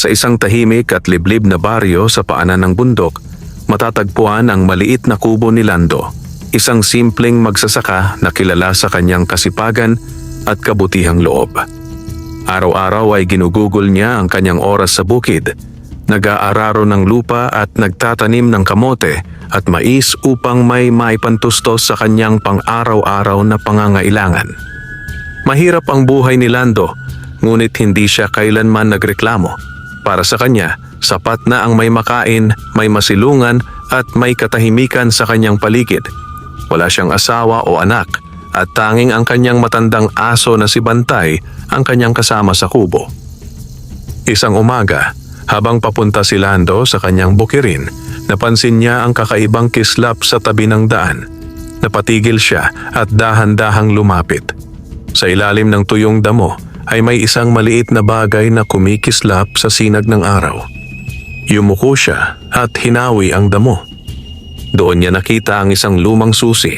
Sa isang tahimik at liblib na baryo sa paanan ng bundok, matatagpuan ang maliit na kubo ni Lando, isang simpleng magsasaka na kilala sa kanyang kasipagan at kabutihang loob. Araw-araw ay ginugugol niya ang kanyang oras sa bukid, nag-aararo ng lupa at nagtatanim ng kamote at mais upang may maipantustos sa kanyang pang-araw-araw na pangangailangan. Mahirap ang buhay ni Lando, ngunit hindi siya kailanman nagreklamo. Para sa kanya, sapat na ang may makain, may masilungan at may katahimikan sa kanyang paligid. Wala siyang asawa o anak at tanging ang kanyang matandang aso na si Bantay ang kanyang kasama sa kubo. Isang umaga, habang papunta si Lando sa kanyang bukirin, napansin niya ang kakaibang kislap sa tabi ng daan. Napatigil siya at dahan-dahang lumapit. Sa ilalim ng tuyong damo ay may isang maliit na bagay na kumikislap sa sinag ng araw. Yumuko siya at hinawi ang damo. Doon niya nakita ang isang lumang susi,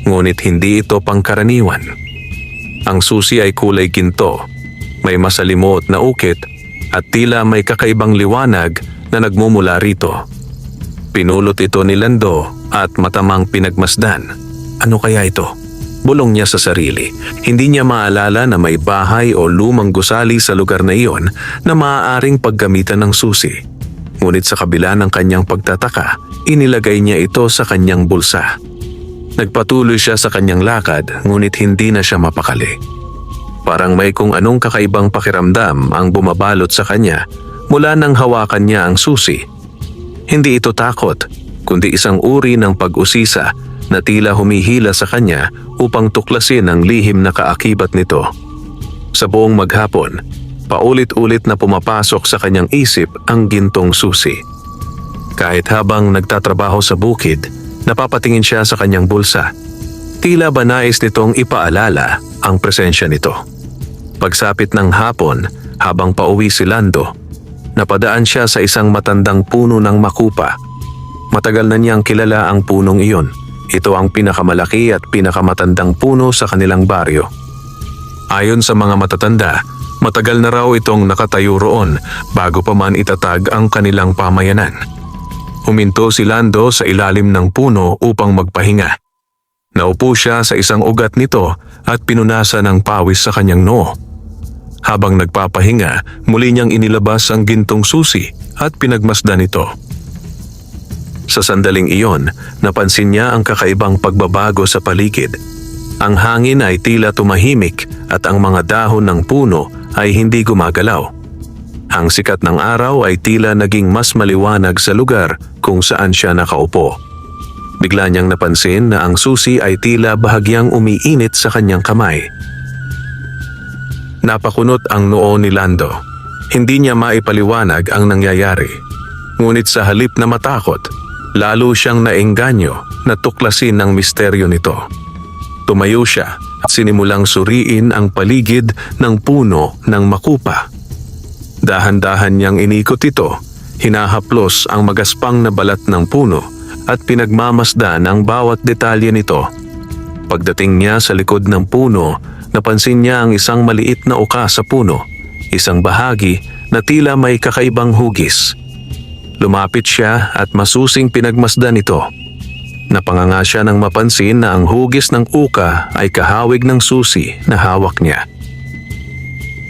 ngunit hindi ito pangkaraniwan. Ang susi ay kulay ginto, may masalimot na ukit at tila may kakaibang liwanag na nagmumula rito. Pinulot ito ni Lando at matamang pinagmasdan. Ano kaya ito? Bulong niya sa sarili. Hindi niya maalala na may bahay o lumang gusali sa lugar na iyon na maaaring paggamitan ng susi. Ngunit sa kabila ng kanyang pagtataka, inilagay niya ito sa kanyang bulsa. Nagpatuloy siya sa kanyang lakad, ngunit hindi na siya mapakali. Parang may kung anong kakaibang pakiramdam ang bumabalot sa kanya mula nang hawakan niya ang susi. Hindi ito takot, kundi isang uri ng pag-usisa na tila humihila sa kanya upang tuklasin ang lihim na kaakibat nito. Sa buong maghapon, paulit-ulit na pumapasok sa kanyang isip ang gintong susi. Kahit habang nagtatrabaho sa bukid, napapatingin siya sa kanyang bulsa. Tila ba nais nitong ipaalala ang presensya nito. Pagsapit ng hapon, habang pauwi si Lando, napadaan siya sa isang matandang puno ng makupa. Matagal na niyang kilala ang punong iyon. Ito ang pinakamalaki at pinakamatandang puno sa kanilang baryo. Ayon sa mga matatanda, matagal na raw itong nakatayo roon bago pa man itatag ang kanilang pamayanan. Huminto si Lando sa ilalim ng puno upang magpahinga. Naupo siya sa isang ugat nito at pinunasan ng pawis sa kanyang noo. Habang nagpapahinga, muli niyang inilabas ang gintong susi at pinagmasdan ito. Sa sandaling iyon, napansin niya ang kakaibang pagbabago sa paligid. Ang hangin ay tila tumahimik at ang mga dahon ng puno ay hindi gumagalaw. Ang sikat ng araw ay tila naging mas maliwanag sa lugar kung saan siya nakaupo. Bigla niyang napansin na ang susi ay tila bahagyang umiinit sa kanyang kamay. Napakunot ang noo ni Lando. Hindi niya maipaliwanag ang nangyayari. Ngunit sa halip na matakot, lalo siyang naengganyo na tuklasin ang misteryo nito. Tumayo siya at sinimulang suriin ang paligid ng puno ng makupa. Dahan-dahan niyang inikot ito, hinahaplos ang magaspang na balat ng puno at pinagmamasdan ang bawat detalye nito. Pagdating niya sa likod ng puno, napansin niya ang isang maliit na uka sa puno, isang bahagi na tila may kakaibang hugis. Lumapit siya at masusing pinagmasdan ito. Napanganga siya nang mapansin na ang hugis ng uka ay kahawig ng susi na hawak niya.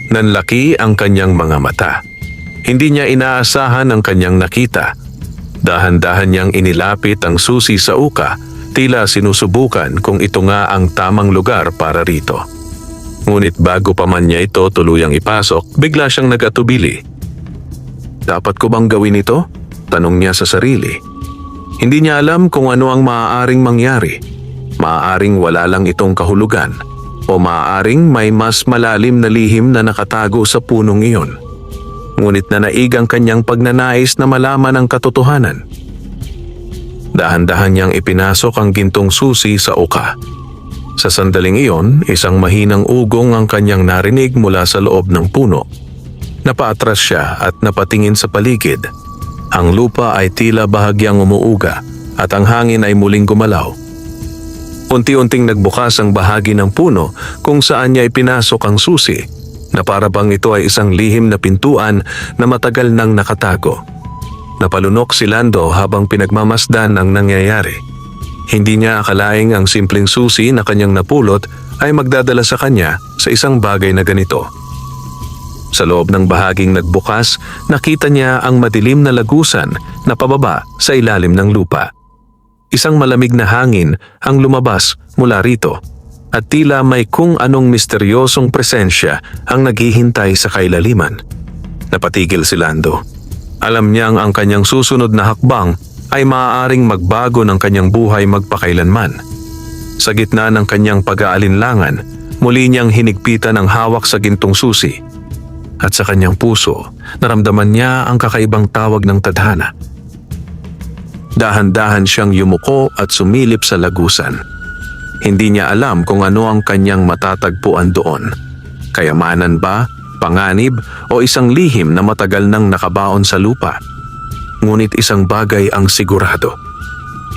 Nanlaki ang kanyang mga mata. Hindi niya inaasahan ang kanyang nakita. Dahan-dahan niyang inilapit ang susi sa uka, tila sinusubukan kung ito nga ang tamang lugar para rito. Ngunit bago pa man niya ito tuluyang ipasok, bigla siyang nag-atubili. Dapat ko bang gawin ito? Tanong niya sa sarili. Hindi niya alam kung ano ang maaaring mangyari. Maaaring wala lang itong kahulugan o maaaring may mas malalim na lihim na nakatago sa punong iyon. Ngunit nanaig ang kanyang pagnanais na malaman ang katotohanan. Dahan-dahan niyang ipinasok ang gintong susi sa uka. Sa sandaling iyon, isang mahinang ugong ang kanyang narinig mula sa loob ng puno. Napaatras siya at napatingin sa paligid. Ang lupa ay tila bahagyang umuuga at ang hangin ay muling gumalaw. Unti-unting nagbukas ang bahagi ng puno kung saan niya ipinasok ang susi. na para bang ito ay isang lihim na pintuan na matagal nang nakatago. Napalunok si Lando habang pinagmamasdan ang nangyayari. Hindi niya akalaing ang simpleng susi na kanyang napulot ay magdadala sa kanya sa isang bagay na ganito. Sa loob ng bahaging nagbukas, nakita niya ang madilim na lagusan na pababa sa ilalim ng lupa. Isang malamig na hangin ang lumabas mula rito at tila may kung anong misteryosong presensya ang naghihintay sa kailaliman. Napatigil si Lando. Alam niyang ang kanyang susunod na hakbang ay maaaring magbago ng kanyang buhay magpakailanman. Sa gitna ng kanyang pag-aalinlangan, muli niyang hinigpitan ang hawak sa gintong susi. At sa kanyang puso, naramdaman niya ang kakaibang tawag ng tadhana. Dahan-dahan siyang yumuko at sumilip sa lagusan. Hindi niya alam kung ano ang kanyang matatagpuan doon. Kayamanan ba, panganib o isang lihim na matagal nang nakabaon sa lupa? Ngunit isang bagay ang sigurado.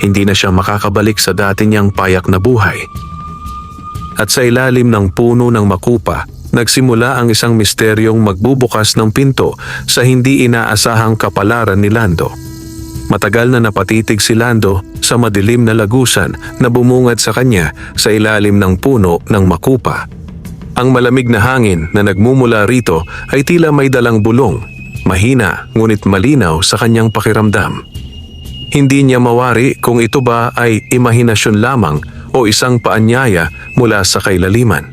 Hindi na siya makakabalik sa dati niyang payak na buhay. At sa ilalim ng puno ng makupa, nagsimula ang isang misteryong magbubukas ng pinto sa hindi inaasahang kapalaran ni Lando. Matagal na napatitig si Lando sa madilim na lagusan na bumungad sa kanya sa ilalim ng puno ng makupa. Ang malamig na hangin na nagmumula rito ay tila may dalang bulong, mahina ngunit malinaw sa kanyang pakiramdam. Hindi niya mawari kung ito ba ay imahinasyon lamang o isang paanyaya mula sa kailaliman.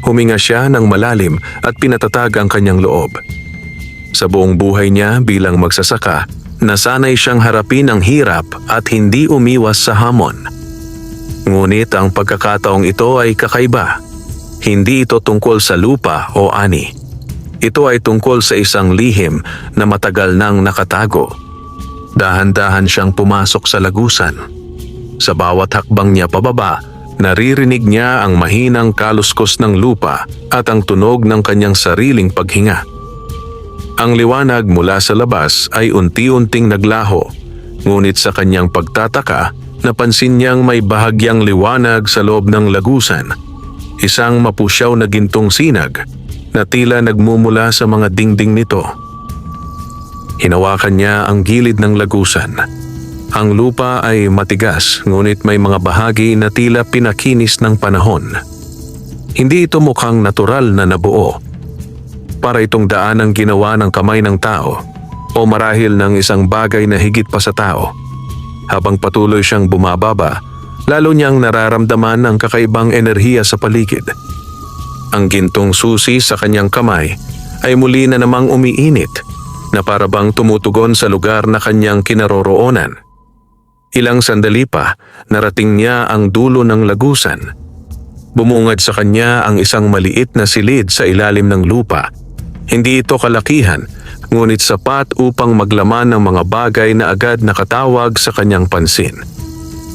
Huminga siya ng malalim at pinatatag ang kanyang loob. Sa buong buhay niya bilang magsasaka, nasanay siyang harapin ang hirap at hindi umiwas sa hamon. Ngunit ang pagkakataong ito ay kakaiba. Hindi ito tungkol sa lupa o ani. Ito ay tungkol sa isang lihim na matagal nang nakatago. Dahan-dahan siyang pumasok sa lagusan. Sa bawat hakbang niya pababa, naririnig niya ang mahinang kaluskos ng lupa at ang tunog ng kanyang sariling paghinga. Ang liwanag mula sa labas ay unti-unting naglaho, ngunit sa kanyang pagtataka, napansin niyang may bahagyang liwanag sa loob ng lagusan. Isang mapusyaw na gintong sinag na tila nagmumula sa mga dingding nito. Hinawakan niya ang gilid ng lagusan. Ang lupa ay matigas, ngunit may mga bahagi na tila pinakinis ng panahon. Hindi ito mukhang natural na nabuo. Para itong daan ang ginawa ng kamay ng tao o marahil ng isang bagay na higit pa sa tao. Habang patuloy siyang bumababa, lalo niyang nararamdaman ang kakaibang enerhiya sa paligid. Ang gintong susi sa kanyang kamay ay muli na namang umiinit na para bang tumutugon sa lugar na kanyang kinaroroonan. Ilang sandali pa, narating niya ang dulo ng lagusan. Bumungad sa kanya ang isang maliit na silid sa ilalim ng lupa. Hindi ito kalakihan, ngunit sapat upang maglaman ng mga bagay na agad nakatawag sa kanyang pansin.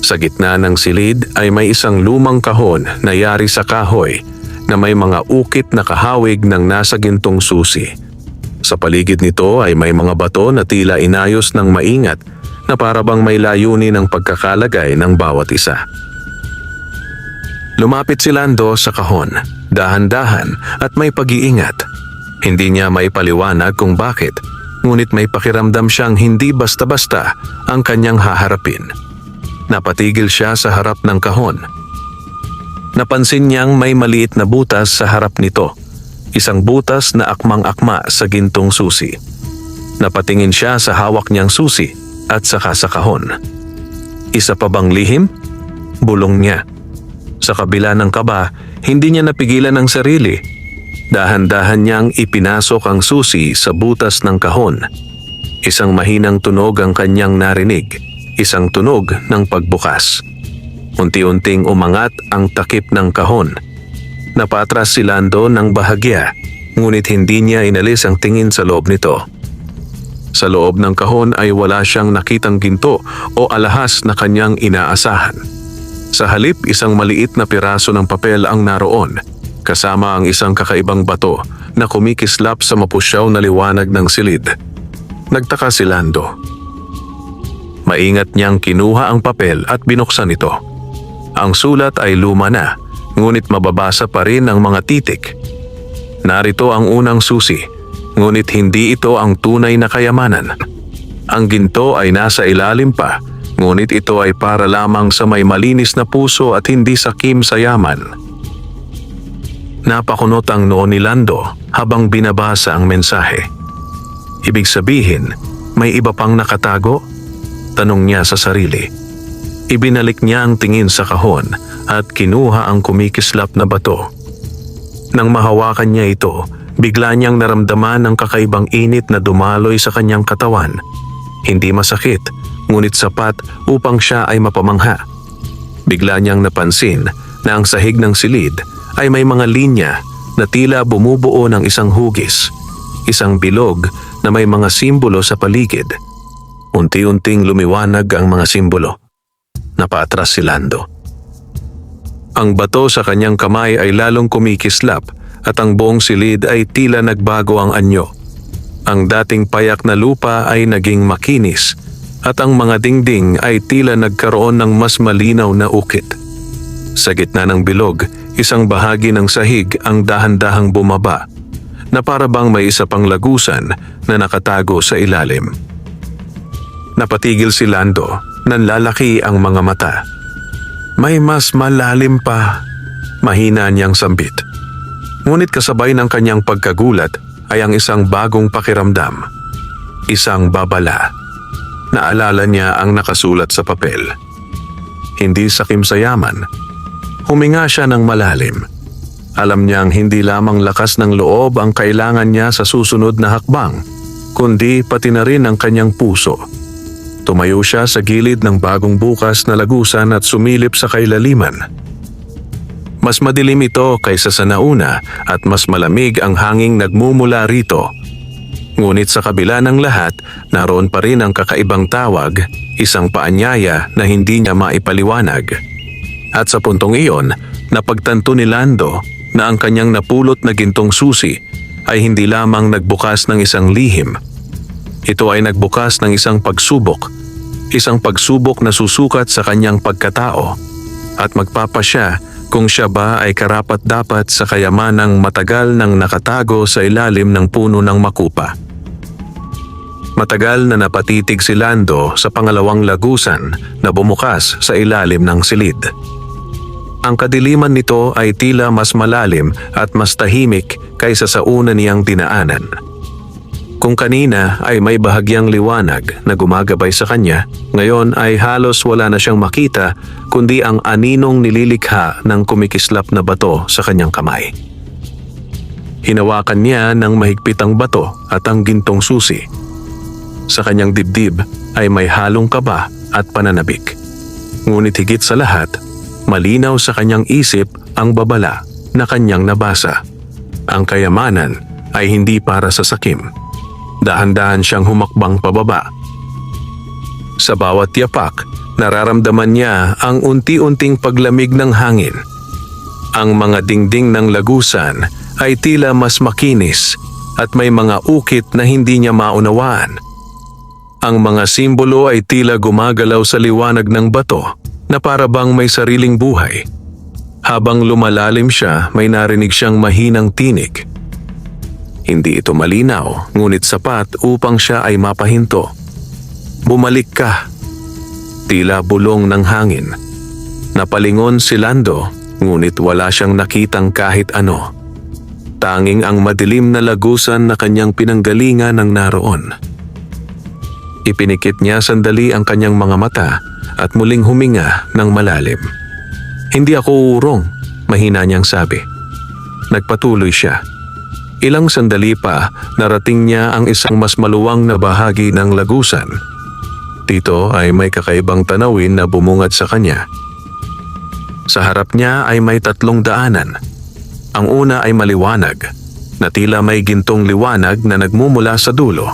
Sa gitna ng silid ay may isang lumang kahon na yari sa kahoy na may mga ukit na kahawig ng nasa gintong susi. Sa paligid nito ay may mga bato na tila inayos ng maingat na para bang may layunin ng pagkakalagay ng bawat isa. Lumapit si Lando sa kahon, dahan-dahan at may pag-iingat. Hindi niya maipaliwanag kung bakit, ngunit may pakiramdam siyang hindi basta-basta ang kanyang haharapin. Napatigil siya sa harap ng kahon. Napansin niyang may maliit na butas sa harap nito, isang butas na akmang-akma sa gintong susi. Napatingin siya sa hawak niyang susi at saka sa kahon. Isa pa bang lihim? Bulong niya. Sa kabila ng kaba, hindi niya napigilan ang sarili. Dahan-dahan niyang ipinasok ang susi sa butas ng kahon. Isang mahinang tunog ang kanyang narinig, isang tunog ng pagbukas. Unti-unting umangat ang takip ng kahon. Napatras si Lando ng bahagya, ngunit hindi niya inalis ang tingin sa loob nito. Sa loob ng kahon ay wala siyang nakitang ginto o alahas na kanyang inaasahan. Sa halip, isang maliit na piraso ng papel ang naroon, kasama ang isang kakaibang bato na kumikislap sa mapusyaw na liwanag ng silid. Nagtaka si Lando. Maingat niyang kinuha ang papel at binuksan ito. Ang sulat ay luma na, ngunit mababasa pa rin ang mga titik. Narito ang unang susi, ngunit hindi ito ang tunay na kayamanan. Ang ginto ay nasa ilalim pa, ngunit ito ay para lamang sa may malinis na puso at hindi sakim sa yaman. Napakunot ang noo ni Lando habang binabasa ang mensahe. Ibig sabihin, may iba pang nakatago? Tanong niya sa sarili. Ibinalik niya ang tingin sa kahon at kinuha ang kumikislap na bato. Nang mahawakan niya ito, bigla niyang naramdaman ang kakaibang init na dumaloy sa kanyang katawan. Hindi masakit, ngunit sapat upang siya ay mapamangha. Bigla niyang napansin na ang sahig ng silid ay may mga linya na tila bumubuo ng isang hugis, isang bilog na may mga simbolo sa paligid. Unti-unting lumiwanag ang mga simbolo. Napaatras si Lando. Ang bato sa kanyang kamay ay lalong kumikislap at ang buong silid ay tila nagbago ang anyo. Ang dating payak na lupa ay naging makinis at ang mga dingding ay tila nagkaroon ng mas malinaw na ukit. Sa gitna ng bilog, isang bahagi ng sahig ang dahan-dahang bumaba na para bang may isa pang lagusan na nakatago sa ilalim. Napatigil si Lando, nanlalaki ang mga mata. May mas malalim pa, mahina niyang sambit. Ngunit kasabay ng kanyang pagkagulat ay ang isang bagong pakiramdam. Isang babala. Naalala niya ang nakasulat sa papel. Hindi sakim sa yaman. Huminga siya ng malalim. Alam niyang hindi lamang lakas ng loob ang kailangan niya sa susunod na hakbang, kundi pati na rin ang kanyang puso. Tumayo siya sa gilid ng bagong bukas na lagusan at sumilip sa kailaliman. Mas madilim ito kaysa sa nauna at mas malamig ang hanging nagmumula rito. Ngunit sa kabila ng lahat, naroon pa rin ang kakaibang tawag, isang paanyaya na hindi niya maipaliwanag. At sa puntong iyon, napagtanto ni Lando na ang kanyang napulot na gintong susi ay hindi lamang nagbukas ng isang lihim. Ito ay nagbukas ng isang pagsubok na susukat sa kanyang pagkatao at magpapasya kung siya ba ay karapat-dapat sa kayamanang matagal nang nakatago sa ilalim ng puno ng makupa. Matagal na napatitig si Lando sa pangalawang lagusan na bumukas sa ilalim ng silid. Ang kadiliman nito ay tila mas malalim at mas tahimik kaysa sa una niyang dinaanan. Kung kanina ay may bahagyang liwanag na gumagabay sa kanya, ngayon ay halos wala na siyang makita kundi ang aninong nililikha ng kumikislap na bato sa kanyang kamay. Hinawakan niya ng mahigpit ang bato at ang gintong susi. Sa kanyang dibdib ay may halong kaba at pananabik. Ngunit higit sa lahat, malinaw sa kanyang isip ang babala na kanyang nabasa. Ang kayamanan ay hindi para sa sakim. Dahan-dahan siyang humakbang pababa. Sa bawat yapak, nararamdaman niya ang unti-unting paglamig ng hangin. Ang mga dingding ng lagusan ay tila mas makinis at may mga ukit na hindi niya maunawaan. Ang mga simbolo ay tila gumagalaw sa liwanag ng bato na para bang may sariling buhay. Habang lumalalim siya, may narinig siyang mahinang tinig. Hindi ito malinaw, ngunit sapat upang siya ay mapahinto. Bumalik ka. Tila bulong ng hangin. Napalingon si Lando, ngunit wala siyang nakitang kahit ano. Tanging ang madilim na lagusan na kanyang pinanggalingan ang naroon. Ipinikit niya sandali ang kanyang mga mata at muling huminga ng malalim. Hindi ako urong, mahina niyang sabi. Nagpatuloy siya. Ilang sandali pa, narating niya ang isang mas maluwang na bahagi ng lagusan. Dito ay may kakaibang tanawin na bumungad sa kanya. Sa harap niya ay may 3 daanan. Ang una ay maliwanag, na tila may gintong liwanag na nagmumula sa dulo.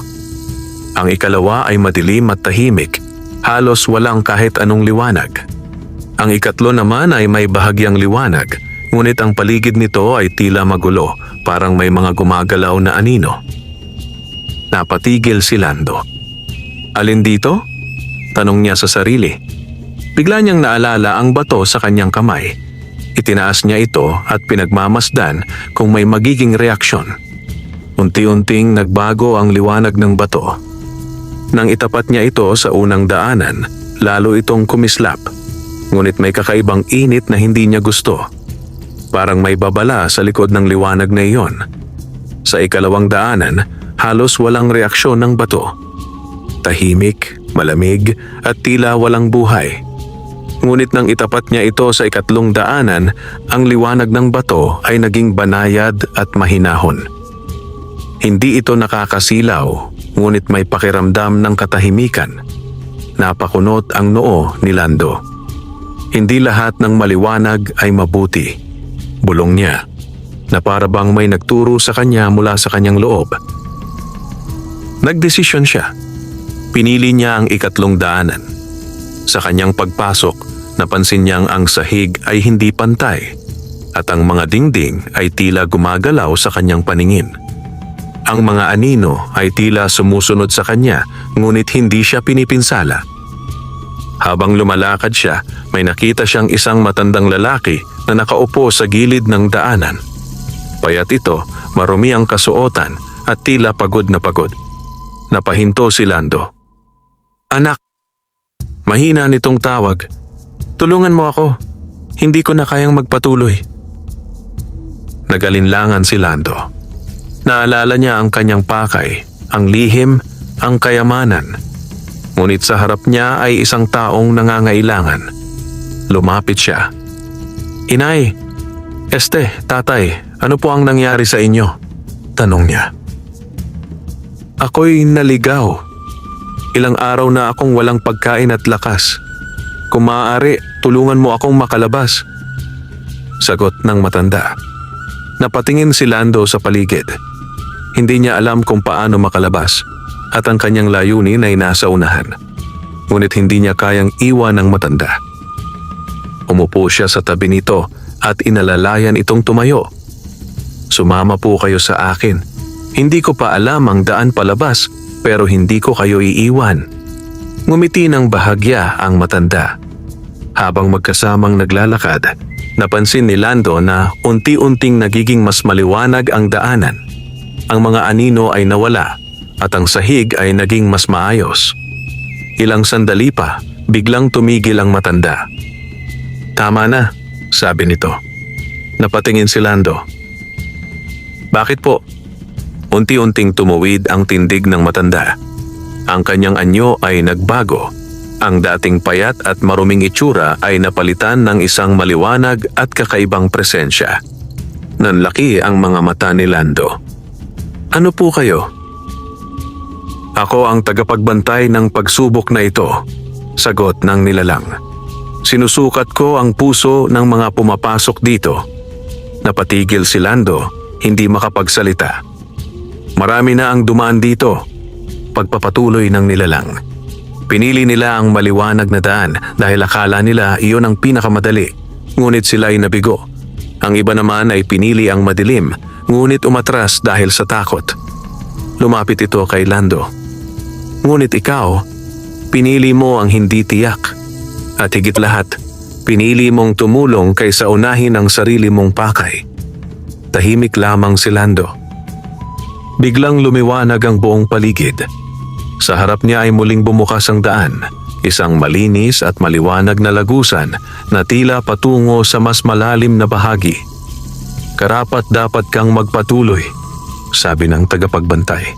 Ang ikalawa ay madilim at tahimik, halos walang kahit anong liwanag. Ang ikatlo naman ay may bahagyang liwanag, ngunit ang paligid nito ay tila magulo, parang may mga gumagalaw na anino. Napatigil si Lando. Alin dito? Tanong niya sa sarili. Bigla niyang naalala ang bato sa kanyang kamay. Itinaas niya ito at pinagmamasdan kung may magiging reaksyon. Unti-unting nagbago ang liwanag ng bato. Nang itapat niya ito sa unang daanan, lalo itong kumislap. Ngunit may kakaibang init na hindi niya gusto. Parang may babala sa likod ng liwanag na iyon. Sa ikalawang daanan, halos walang reaksyon ng bato. Tahimik, malamig at tila walang buhay. Ngunit nang itapat niya ito sa ikatlong daanan, ang liwanag ng bato ay naging banayad at mahinahon. Hindi ito nakakasilaw, ngunit may pakiramdam ng katahimikan. Napakunot ang noo ni Lando. Hindi lahat ng maliwanag ay mabuti. Bulong niya, na para bang may nagturo sa kanya mula sa kanyang loob. Nagdesisyon siya. Pinili niya ang ikatlong daanan. Sa kanyang pagpasok, napansin niyang ang sahig ay hindi pantay at ang mga dingding ay tila gumagalaw sa kanyang paningin. Ang mga anino ay tila sumusunod sa kanya, ngunit hindi siya pinipinsala. Habang lumalakad siya, may nakita siyang isang matandang lalaki na nakaupo sa gilid ng daanan. Payat ito, marumi ang kasuotan at tila pagod na pagod. Napahinto si Lando. "Anak!" Mahina nitong tawag. "Tulungan mo ako. Hindi ko na kayang magpatuloy." Nagalinlangan si Lando. Naalala niya ang kanyang pakay, ang lihim, ang kayamanan. Ngunit sa harap niya ay isang taong nangangailangan. Lumapit siya. "Inay, tatay, ano po ang nangyari sa inyo?" Tanong niya. "Ako'y naligaw. Ilang araw na akong walang pagkain at lakas. Kung maaari, tulungan mo akong makalabas." Sagot ng matanda. Napatingin si Lando sa paligid. Hindi niya alam kung paano makalabas at ang kanyang layunin ay nasa unahan. Ngunit hindi niya kayang iwan ng matanda. Umupo siya sa tabi nito at inalalayan itong tumayo. "Sumama po kayo sa akin. Hindi ko pa alam ang daan palabas pero hindi ko kayo iiwan." Ngumiti ng bahagya ang matanda. Habang magkasamang naglalakad, napansin ni Lando na unti-unting nagiging mas maliwanag ang daanan. Ang mga anino ay nawala at ang sahig ay naging mas maayos. Ilang sandali pa, biglang tumigil ang matanda. "Tama na," sabi nito. Napatingin si Lando. "Bakit po?" Unti-unting tumuwid ang tindig ng matanda. Ang kanyang anyo ay nagbago. Ang dating payat at maruming itsura ay napalitan ng isang maliwanag at kakaibang presensya. Nanlaki ang mga mata ni Lando. "Ano po kayo?" "Ako ang tagapagbantay ng pagsubok na ito," sagot ng nilalang. "Sinusukat ko ang puso ng mga pumapasok dito." Napatigil si Lando, hindi makapagsalita. "Marami na ang dumaan dito," pagpapatuloy ng nilalang. Pinili nila ang maliwanag na daan dahil akala nila iyon ang pinakamadali, ngunit sila ay nabigo. Ang iba naman ay pinili ang madilim, ngunit umatras dahil sa takot. Lumapit ito kay Lando. "Ngunit ikaw, pinili mo ang hindi tiyak. At higit lahat, pinili mong tumulong kaysa unahin ang sarili mong pakay." Tahimik lamang si Lando. Biglang lumiwanag ang buong paligid. Sa harap niya ay muling bumukas ang daan, isang malinis at maliwanag na lagusan na tila patungo sa mas malalim na bahagi. "Karapat-dapat kang magpatuloy," sabi ng tagapagbantay.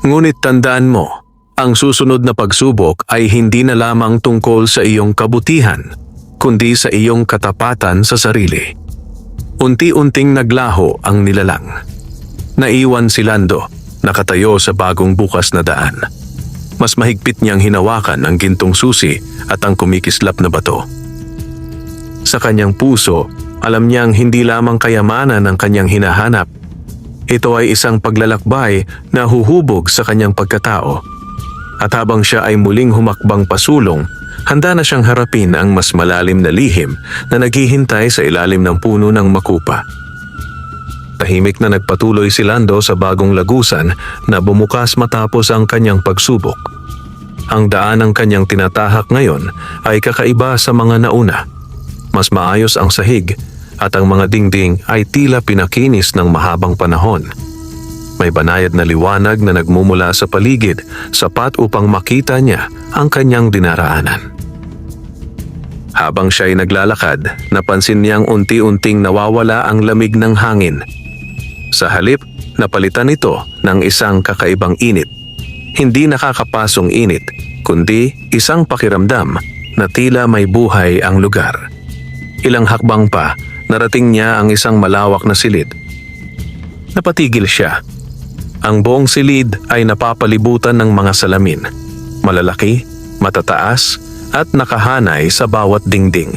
"Ngunit tandaan mo, ang susunod na pagsubok ay hindi na lamang tungkol sa iyong kabutihan, kundi sa iyong katapatan sa sarili." Unti-unting naglaho ang nilalang. Naiwan si Lando, nakatayo sa bagong bukas na daan. Mas mahigpit niyang hinawakan ang gintong susi at ang kumikislap na bato. Sa kanyang puso, alam niyang hindi lamang kayamanan ang kanyang hinahanap. Ito ay isang paglalakbay na huhubog sa kanyang pagkatao. At habang siya ay muling humakbang pasulong, handa na siyang harapin ang mas malalim na lihim na naghihintay sa ilalim ng puno ng makupa. Tahimik na nagpatuloy si Lando sa bagong lagusan na bumukas matapos ang kanyang pagsubok. Ang daan ng kanyang tinatahak ngayon ay kakaiba sa mga nauna. Mas maayos ang sahig, at ang mga dingding ay tila pinakinis ng mahabang panahon. May banayad na liwanag na nagmumula sa paligid, sapat upang makita niya ang kanyang dinaraanan. Habang siya ay naglalakad, napansin niyang unti-unting nawawala ang lamig ng hangin. Sa halip, napalitan ito ng isang kakaibang init. Hindi nakakapasong init, kundi isang pakiramdam na tila may buhay ang lugar. Ilang hakbang pa, narating niya ang isang malawak na silid. Napatigil siya. Ang buong silid ay napapalibutan ng mga salamin. Malalaki, matataas, at nakahanay sa bawat dingding.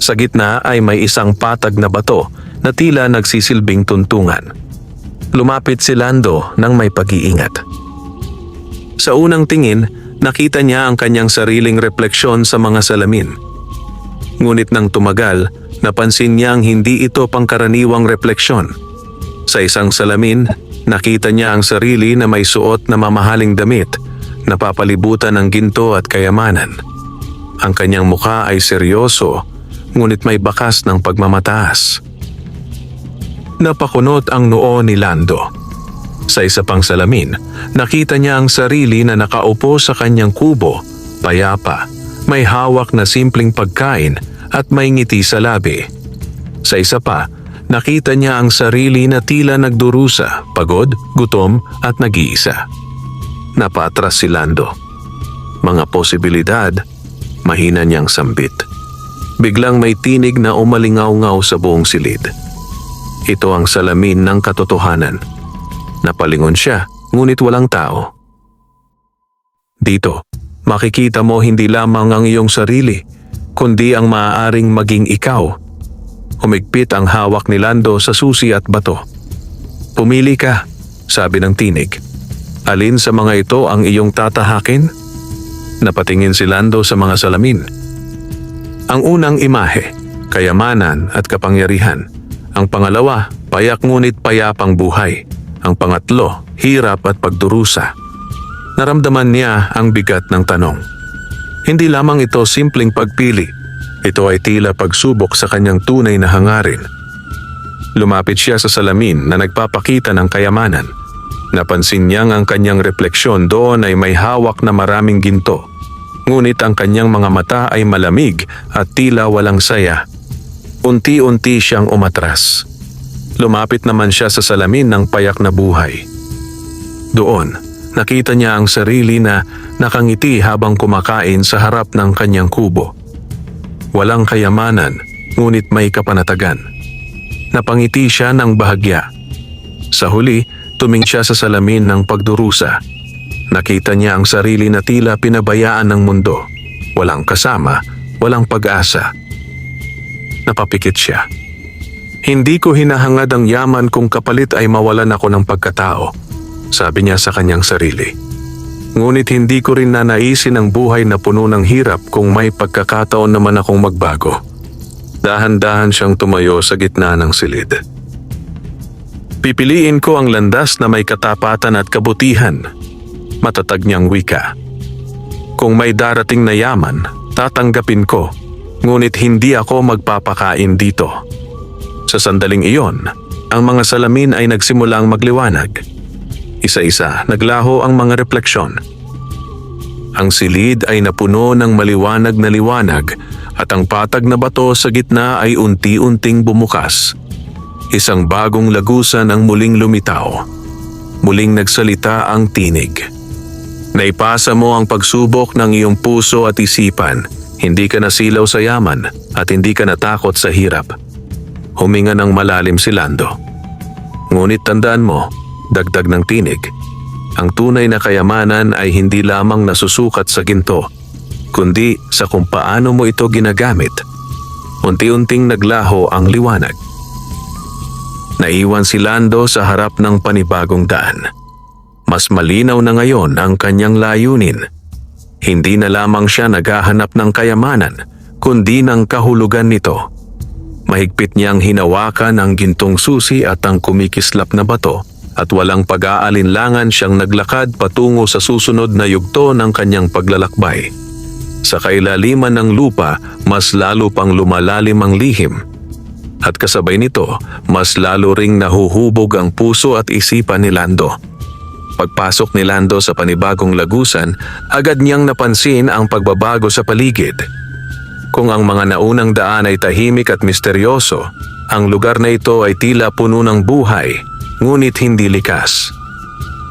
Sa gitna ay may isang patag na bato na tila nagsisilbing tuntungan. Lumapit si Lando nang may pag-iingat. Sa unang tingin, nakita niya ang kanyang sariling refleksyon sa mga salamin. Ngunit nang tumagal, napansin niyang hindi ito pangkaraniwang refleksyon. Sa isang salamin, nakita niya ang sarili na may suot na mamahaling damit, napapalibutan ng ginto at kayamanan. Ang kanyang mukha ay seryoso, ngunit may bakas ng pagmamataas. Napakunot ang noo ni Lando. Sa isa pang salamin, nakita niya ang sarili na nakaupo sa kanyang kubo, payapa, may hawak na simpleng pagkain at may ngiti sa labi. Sa isa pa, nakita niya ang sarili na tila nagdurusa, pagod, gutom at nag-iisa. Napatras si Lando. Mga posibilidad, mahina niyang sambit. Biglang may tinig na umalingaw-ngaw sa buong silid. Ito ang salamin ng katotohanan. Napalingon siya, ngunit walang tao. Dito, makikita mo hindi lamang ang iyong sarili, kundi ang maaaring maging ikaw. Humigpit ang hawak ni Lando sa susi at bato. Pumili ka, sabi ng tinig. Alin sa mga ito ang iyong tatahakin? Napatingin si Lando sa mga salamin. Ang unang imahe, kayamanan at kapangyarihan. Ang pangalawa, payak ngunit payapang buhay. Ang pangatlo, hirap at pagdurusa. Naramdaman niya ang bigat ng tanong. Hindi lamang ito simpleng pagpili. Ito ay tila pagsubok sa kanyang tunay na hangarin. Lumapit siya sa salamin na nagpapakita ng kayamanan. Napansin niyang ang kanyang refleksyon doon ay may hawak na maraming ginto. Ngunit ang kanyang mga mata ay malamig at tila walang saya. Unti-unti siyang umatras. Lumapit naman siya sa salamin ng payak na buhay. Doon, nakita niya ang sarili na nakangiti habang kumakain sa harap ng kanyang kubo. Walang kayamanan, ngunit may kapanatagan. Napangiti siya ng bahagya. Sa huli, tumingin siya sa salamin ng pagdurusa. Nakita niya ang sarili na tila pinabayaan ng mundo. Walang kasama, walang pag-asa. Napapikit siya. Hindi ko hinahangad ang yaman kung kapalit ay mawalan ako ng pagkatao, sabi niya sa kanyang sarili. Ngunit hindi ko rin nanaisin ang buhay na puno ng hirap kung may pagkakataon naman akong magbago. Dahan-dahan siyang tumayo sa gitna ng silid. Pipiliin ko ang landas na may katapatan at kabutihan, matatag niyang wika. Kung may darating na yaman, tatanggapin ko, ngunit hindi ako magpapakain dito. Sa sandaling iyon, ang mga salamin ay nagsimulang magliwanag. Isa-isa, naglaho ang mga refleksyon. Ang silid ay napuno ng maliwanag na liwanag at ang patag na bato sa gitna ay unti-unting bumukas. Isang bagong lagusan ang muling lumitaw. Muling nagsalita ang tinig. Naipasa mo ang pagsubok ng iyong puso at isipan. Hindi ka nasilaw sa yaman at hindi ka natakot sa hirap. Huminga ng malalim si Lando. Ngunit tandaan mo, dagdag ng tinig, ang tunay na kayamanan ay hindi lamang nasusukat sa ginto, kundi sa kung paano mo ito ginagamit. Unti-unting naglaho ang liwanag. Naiwan si Lando sa harap ng panibagong daan. Mas malinaw na ngayon ang kanyang layunin. Hindi na lamang siya naghahanap ng kayamanan, kundi ng kahulugan nito. Mahigpit niyang hinawakan ang gintong susi at ang kumikislap na bato at walang pag-aalinlangan siyang naglakad patungo sa susunod na yugto ng kanyang paglalakbay. Sa kailaliman ng lupa, mas lalo pang lumalalim ang lihim. At kasabay nito, mas lalo ring nahuhubog ang puso at isipan ni Lando. Pagpasok ni Lando sa panibagong lagusan, agad niyang napansin ang pagbabago sa paligid. Kung ang mga naunang daan ay tahimik at misteryoso, ang lugar na ito ay tila puno ng buhay, ngunit hindi likas.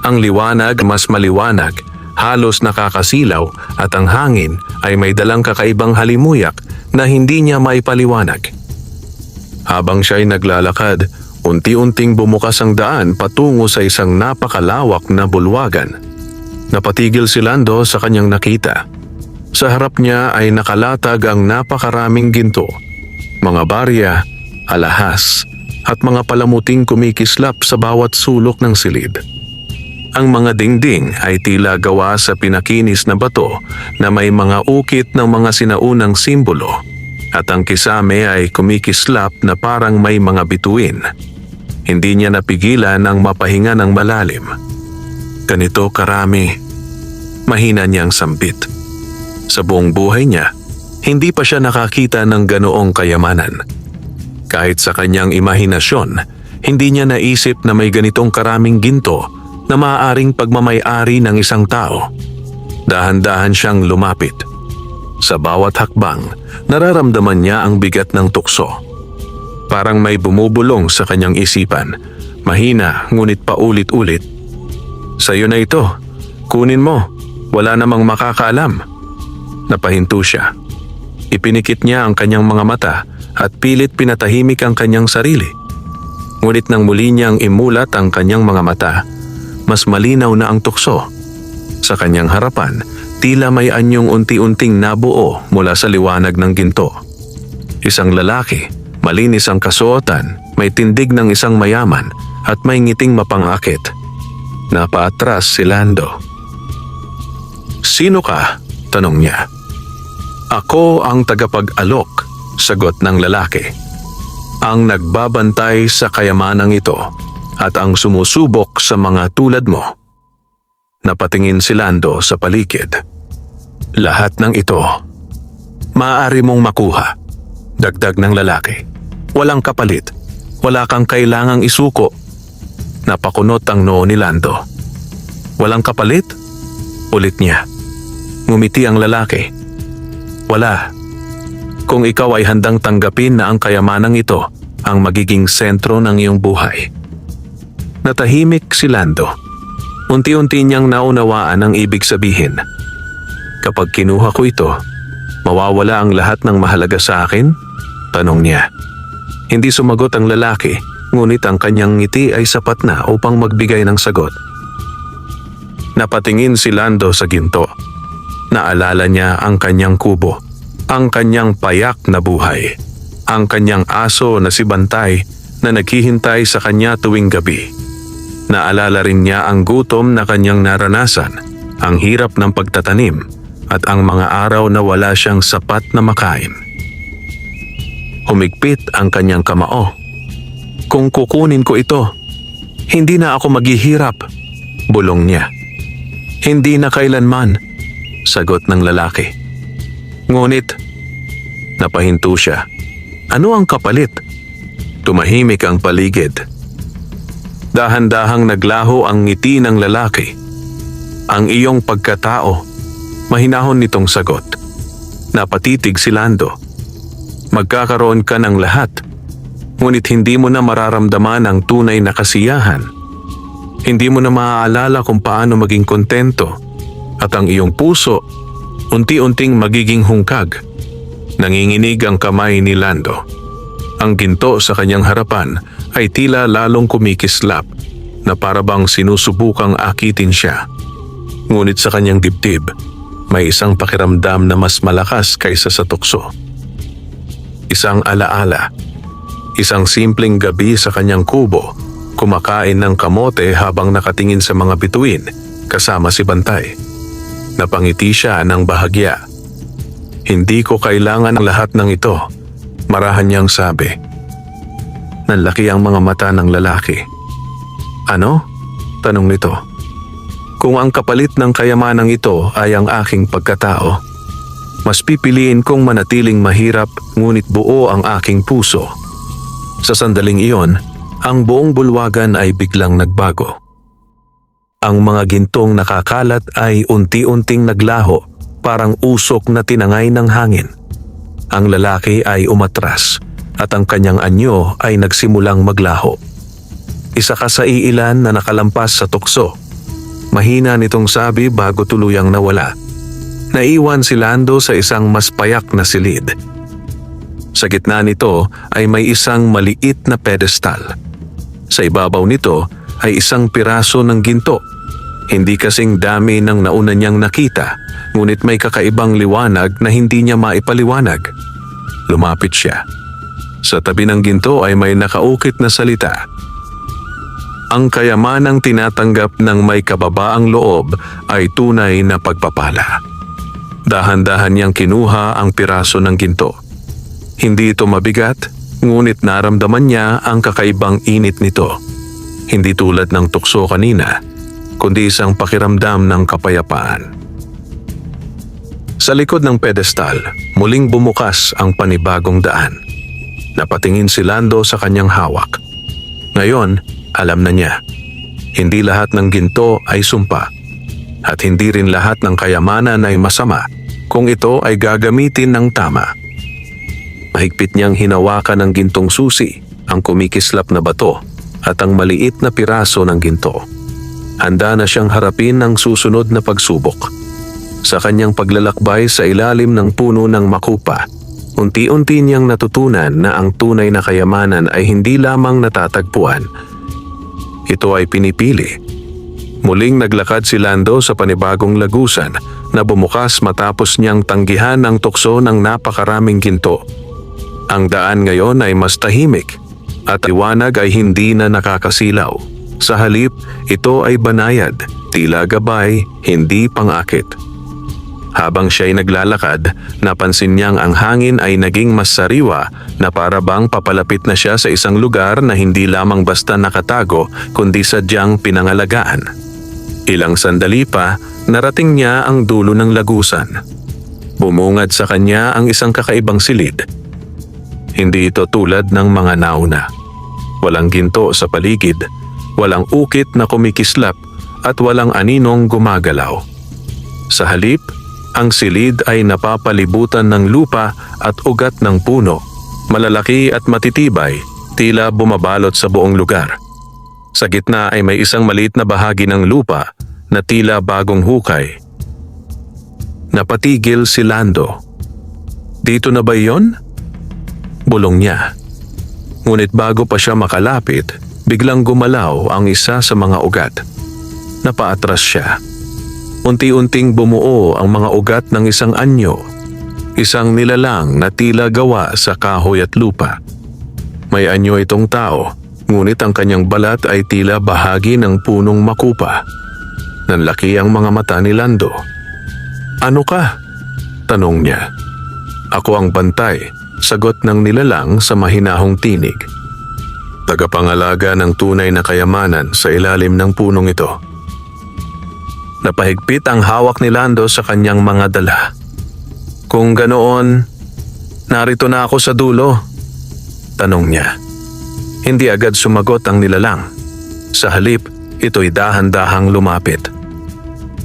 Ang liwanag mas maliwanag, halos nakakasilaw, at ang hangin ay may dalang kakaibang halimuyak na hindi niya maipaliwanag. Habang siya'y naglalakad, unti-unting bumukas ang daan patungo sa isang napakalawak na bulwagan. Napatigil si Lando sa kanyang nakita. Sa harap niya ay nakalatag ang napakaraming ginto, mga barya, alahas, at mga palamuting kumikislap sa bawat sulok ng silid. Ang mga dingding ay tila gawa sa pinakinis na bato na may mga ukit ng mga sinaunang simbolo, at ang kisame ay kumikislap na parang may mga bituin. Hindi niya napigilan ang mapahinga ng malalim. Ganito karami, mahina niyang sambit. Sa buong buhay niya, hindi pa siya nakakita ng ganoong kayamanan. Kahit sa kanyang imahinasyon, hindi niya naisip na may ganitong karaming ginto na maaaring pagmamay-ari ng isang tao. Dahan-dahan siyang lumapit. Sa bawat hakbang, nararamdaman niya ang bigat ng tukso. Parang may bumubulong sa kanyang isipan, mahina ngunit paulit-ulit. Sa'yo na ito, kunin mo, wala namang makakaalam. Napahinto siya. Ipinikit niya ang kanyang mga mata at pilit pinatahimik ang kanyang sarili. Ngunit nang muli niyang imulat ang kanyang mga mata, mas malinaw na ang tukso. Sa kanyang harapan, tila may anyong unti-unting nabuo mula sa liwanag ng ginto. Isang lalaki, malinis ang kasuotan, may tindig ng isang mayaman at may ngiting mapangakit. Napaatras si Lando. "Sino ka?" tanong niya. "Ako ang tagapag-alok," sagot ng lalaki. "Ang nagbabantay sa kayamanang ito at ang sumusubok sa mga tulad mo." Napatingin si Lando sa paligid. "Lahat ng ito, maaari mong makuha," dagdag ng lalaki. "Walang kapalit, wala kang kailangang isuko." Napakunot ang noo ni Lando. "Walang kapalit?" ulit niya. Ngumiti ang lalaki. "Wala. Kung ikaw ay handang tanggapin na ang kayamanang ito ang magiging sentro ng iyong buhay." Natahimik si Lando. Unti-unti niyang naunawaan ang ibig sabihin. "Kapag kinuha ko ito, mawawala ang lahat ng mahalaga sa akin?" tanong niya. Hindi sumagot ang lalaki, ngunit ang kanyang ngiti ay sapat na upang magbigay ng sagot. Napatingin si Lando sa ginto. Naalala niya ang kanyang kubo, ang kanyang payak na buhay, ang kanyang aso na si Bantay na naghihintay sa kanya tuwing gabi. Naalala rin niya ang gutom na kanyang naranasan, ang hirap ng pagtatanim, at ang mga araw na wala siyang sapat na makain. Humigpit ang kanyang kamao. "Kung kukunin ko ito, hindi na ako maghihirap," bulong niya. "Hindi na kailanman," sagot ng lalaki. Ngunit, napahinto siya. Ano ang kapalit? Tumahimik ang paligid. Dahan-dahang naglaho ang ngiti ng lalaki. "Ang iyong pagkatao," mahinahon nitong sagot. Napatitig si Lando. "Magkakaroon ka ng lahat, ngunit hindi mo na mararamdaman ang tunay na kasiyahan. Hindi mo na maaalala kung paano maging kontento, at ang iyong puso unti-unting magiging hungkag." Nanginginig ang kamay ni Lando. Ang ginto sa kanyang harapan ay tila lalong kumikislap na parabang sinusubukang akitin siya. Ngunit sa kanyang dibdib, may isang pakiramdam na mas malakas kaysa sa tukso. Isang alaala. Isang simpleng gabi sa kanyang kubo, kumakain ng kamote habang nakatingin sa mga bituin kasama si Bantay. Napangiti siya ng bahagya. "Hindi ko kailangan ang lahat ng ito," marahan niyang sabi. Nanlaki ang mga mata ng lalaki. "Ano?" tanong nito. "Kung ang kapalit ng kayamanang ito ay ang aking pagkatao, mas pipiliin kong manatiling mahirap ngunit buo ang aking puso. Sa sandaling iyon, ang buong bulwagan ay biglang nagbago. Ang mga gintong nakakalat ay unti-unting naglaho, parang usok na tinangay ng hangin. Ang lalaki ay umatras at ang kanyang anyo ay nagsimulang maglaho. Isa ka sa iilan na nakalampas sa tukso. Mahina nitong sabi bago tuluyang nawala. Naiwan si Lando sa isang mas payak na silid. Sa gitna nito ay may isang maliit na pedestal. Sa ibabaw nito ay isang piraso ng ginto. Hindi kasing dami ng nauna niyang nakita, ngunit may kakaibang liwanag na hindi niya maipaliwanag. Lumapit siya. Sa tabi ng ginto ay may nakaukit na salita. Ang kayamanang tinatanggap ng may kababaang loob ay tunay na pagpapala. Dahan-dahan niyang kinuha ang piraso ng ginto. Hindi ito mabigat, ngunit naramdaman niya ang kakaibang init nito. Hindi tulad ng tukso kanina, kundi isang pakiramdam ng kapayapaan. Sa likod ng pedestal, muling bumukas ang panibagong daan. Napatingin si Lando sa kanyang hawak. Ngayon, alam na niya, hindi lahat ng ginto ay sumpa at hindi rin lahat ng kayamanan ay masama kung ito ay gagamitin ng tama. Mahigpit niyang hinawakan ng gintong susi, ang kumikislap na bato at ang maliit na piraso ng ginto. Handa na siyang harapin ang susunod na pagsubok. Sa kanyang paglalakbay sa ilalim ng puno ng makupa, unti-unti niyang natutunan na ang tunay na kayamanan ay hindi lamang natatagpuan. Ito ay pinipili. Muling naglakad si Lando sa panibagong lagusan na bumukas matapos niyang tanggihan ang tukso ng napakaraming ginto. Ang daan ngayon ay mas tahimik at liwanag ay hindi na nakakasilaw. Sa halip, ito ay banayad, tila gabay, hindi pangakit. Habang siya'y naglalakad, napansin niyang ang hangin ay naging mas sariwa na para bang papalapit na siya sa isang lugar na hindi lamang basta nakatago kundi sadyang pinangalagaan. Ilang sandali pa, narating niya ang dulo ng lagusan. Bumungad sa kanya ang isang kakaibang silid. Hindi ito tulad ng mga nauna. Walang ginto sa paligid, walang ukit na kumikislap at walang aninong gumagalaw. Sa halip, ang silid ay napapalibutan ng lupa at ugat ng puno, malalaki at matitibay, tila bumabalot sa buong lugar. Sa gitna ay may isang maliit na bahagi ng lupa na tila bagong hukay. Napatigil si Lando. Dito na ba yon? Bulong niya. Ngunit bago pa siya makalapit, biglang gumalaw ang isa sa mga ugat. Napaatras siya. Unti-unting bumuo ang mga ugat ng isang anyo, isang nilalang na tila gawa sa kahoy at lupa. May anyo itong tao, ngunit ang kanyang balat ay tila bahagi ng punong makupa. Nanlaki ang mga mata ni Lando. Ano ka? Tanong niya. Ako ang bantay, sagot ng nilalang sa mahinahong tinig. Tagapangalaga ng tunay na kayamanan sa ilalim ng punong ito. Napahigpit ang hawak ni Lando sa kanyang mga dala. Kung ganoon, narito na ako sa dulo, tanong niya. Hindi agad sumagot ang nilalang. Sa halip, ito'y dahan-dahang lumapit.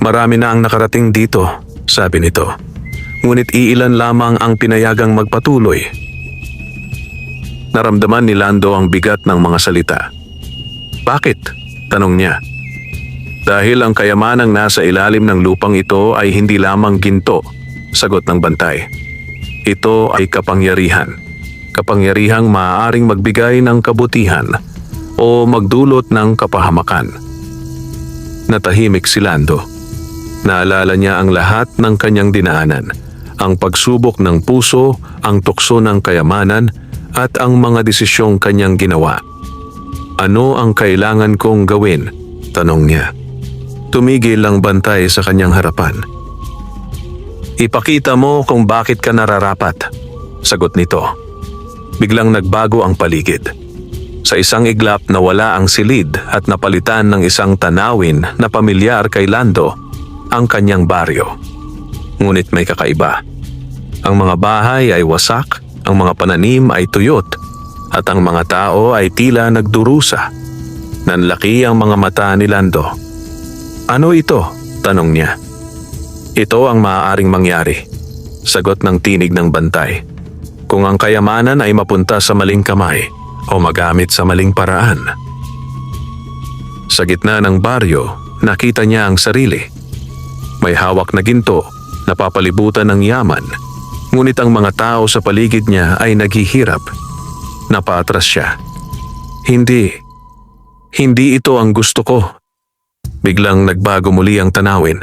Marami na ang nakarating dito, sabi nito. Ngunit iilan lamang ang pinayagang magpatuloy. Naramdaman ni Lando ang bigat ng mga salita. Bakit? Tanong niya. Dahil ang kayamanang nasa ilalim ng lupang ito ay hindi lamang ginto, sagot ng bantay. Ito ay kapangyarihan. Kapangyarihang maaaring magbigay ng kabutihan o magdulot ng kapahamakan. Natahimik si Lando. Naalala niya ang lahat ng kanyang dinaanan, ang pagsubok ng puso, ang tukso ng kayamanan, at ang mga desisyong kanyang ginawa. Ano ang kailangan kong gawin? Tanong niya. Tumigil ang bantay sa kanyang harapan. Ipakita mo kung bakit ka nararapat, sagot nito. Biglang nagbago ang paligid. Sa isang iglap nawala ang silid at napalitan ng isang tanawin na pamilyar kay Lando, ang kanyang baryo. Ngunit may kakaiba. Ang mga bahay ay wasak, ang mga pananim ay tuyot, at ang mga tao ay tila nagdurusa. Nanlaki ang mga mata ni Lando. "Ano ito?" tanong niya. "Ito ang maaaring mangyari," sagot ng tinig ng bantay. "Kung ang kayamanan ay mapunta sa maling kamay o magamit sa maling paraan." Sa gitna ng baryo, nakita niya ang sarili. May hawak na ginto, napapalibutan ng yaman, ngunit ang mga tao sa paligid niya ay naghihirap. Napaatras siya. Hindi ito ang gusto ko." Biglang nagbago muli ang tanawin.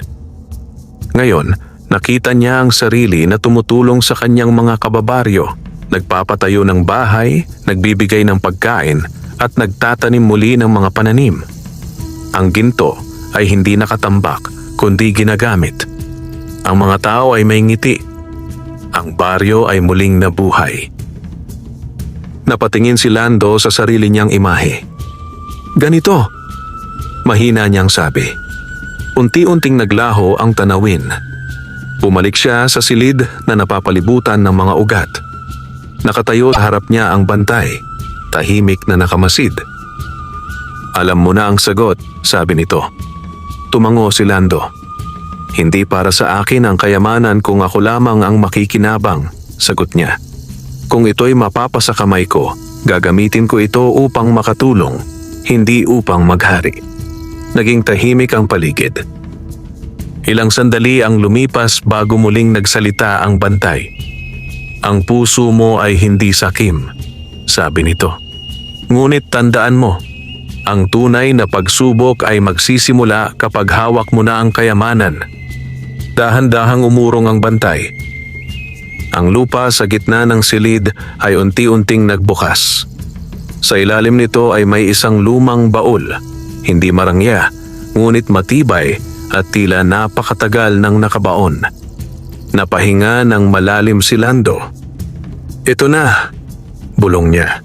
Ngayon, nakita niya ang sarili na tumutulong sa kanyang mga kababaryo, nagpapatayo ng bahay, nagbibigay ng pagkain, at nagtatanim muli ng mga pananim. Ang ginto ay hindi nakatambak, kundi ginagamit. Ang mga tao ay may ngiti. Ang baryo ay muling nabuhay. Napatingin si Lando sa sarili niyang imahe. "Ganito," mahina niyang sabi. Unti-unting naglaho ang tanawin. Bumalik siya sa silid na napapalibutan ng mga ugat. Nakatayo sa harap niya ang bantay, tahimik na nakamasid. "Alam mo na ang sagot," sabi nito. Tumango si Lando. "Hindi para sa akin ang kayamanan kung ako lamang ang makikinabang," sagot niya. "Kung ito'y mapapasa kamay ko, gagamitin ko ito upang makatulong, hindi upang maghari." Naging tahimik ang paligid. Ilang sandali ang lumipas bago muling nagsalita ang bantay. "Ang puso mo ay hindi sakim," sabi nito. "Ngunit tandaan mo, ang tunay na pagsubok ay magsisimula kapag hawak mo na ang kayamanan." Dahan-dahang umurong ang bantay. Ang lupa sa gitna ng silid ay unti-unting nagbukas. Sa ilalim nito ay may isang lumang baul, hindi marangya, ngunit matibay at tila napakatagal nang nakabaon. Napahinga ng malalim si Lando. "Ito na," bulong niya.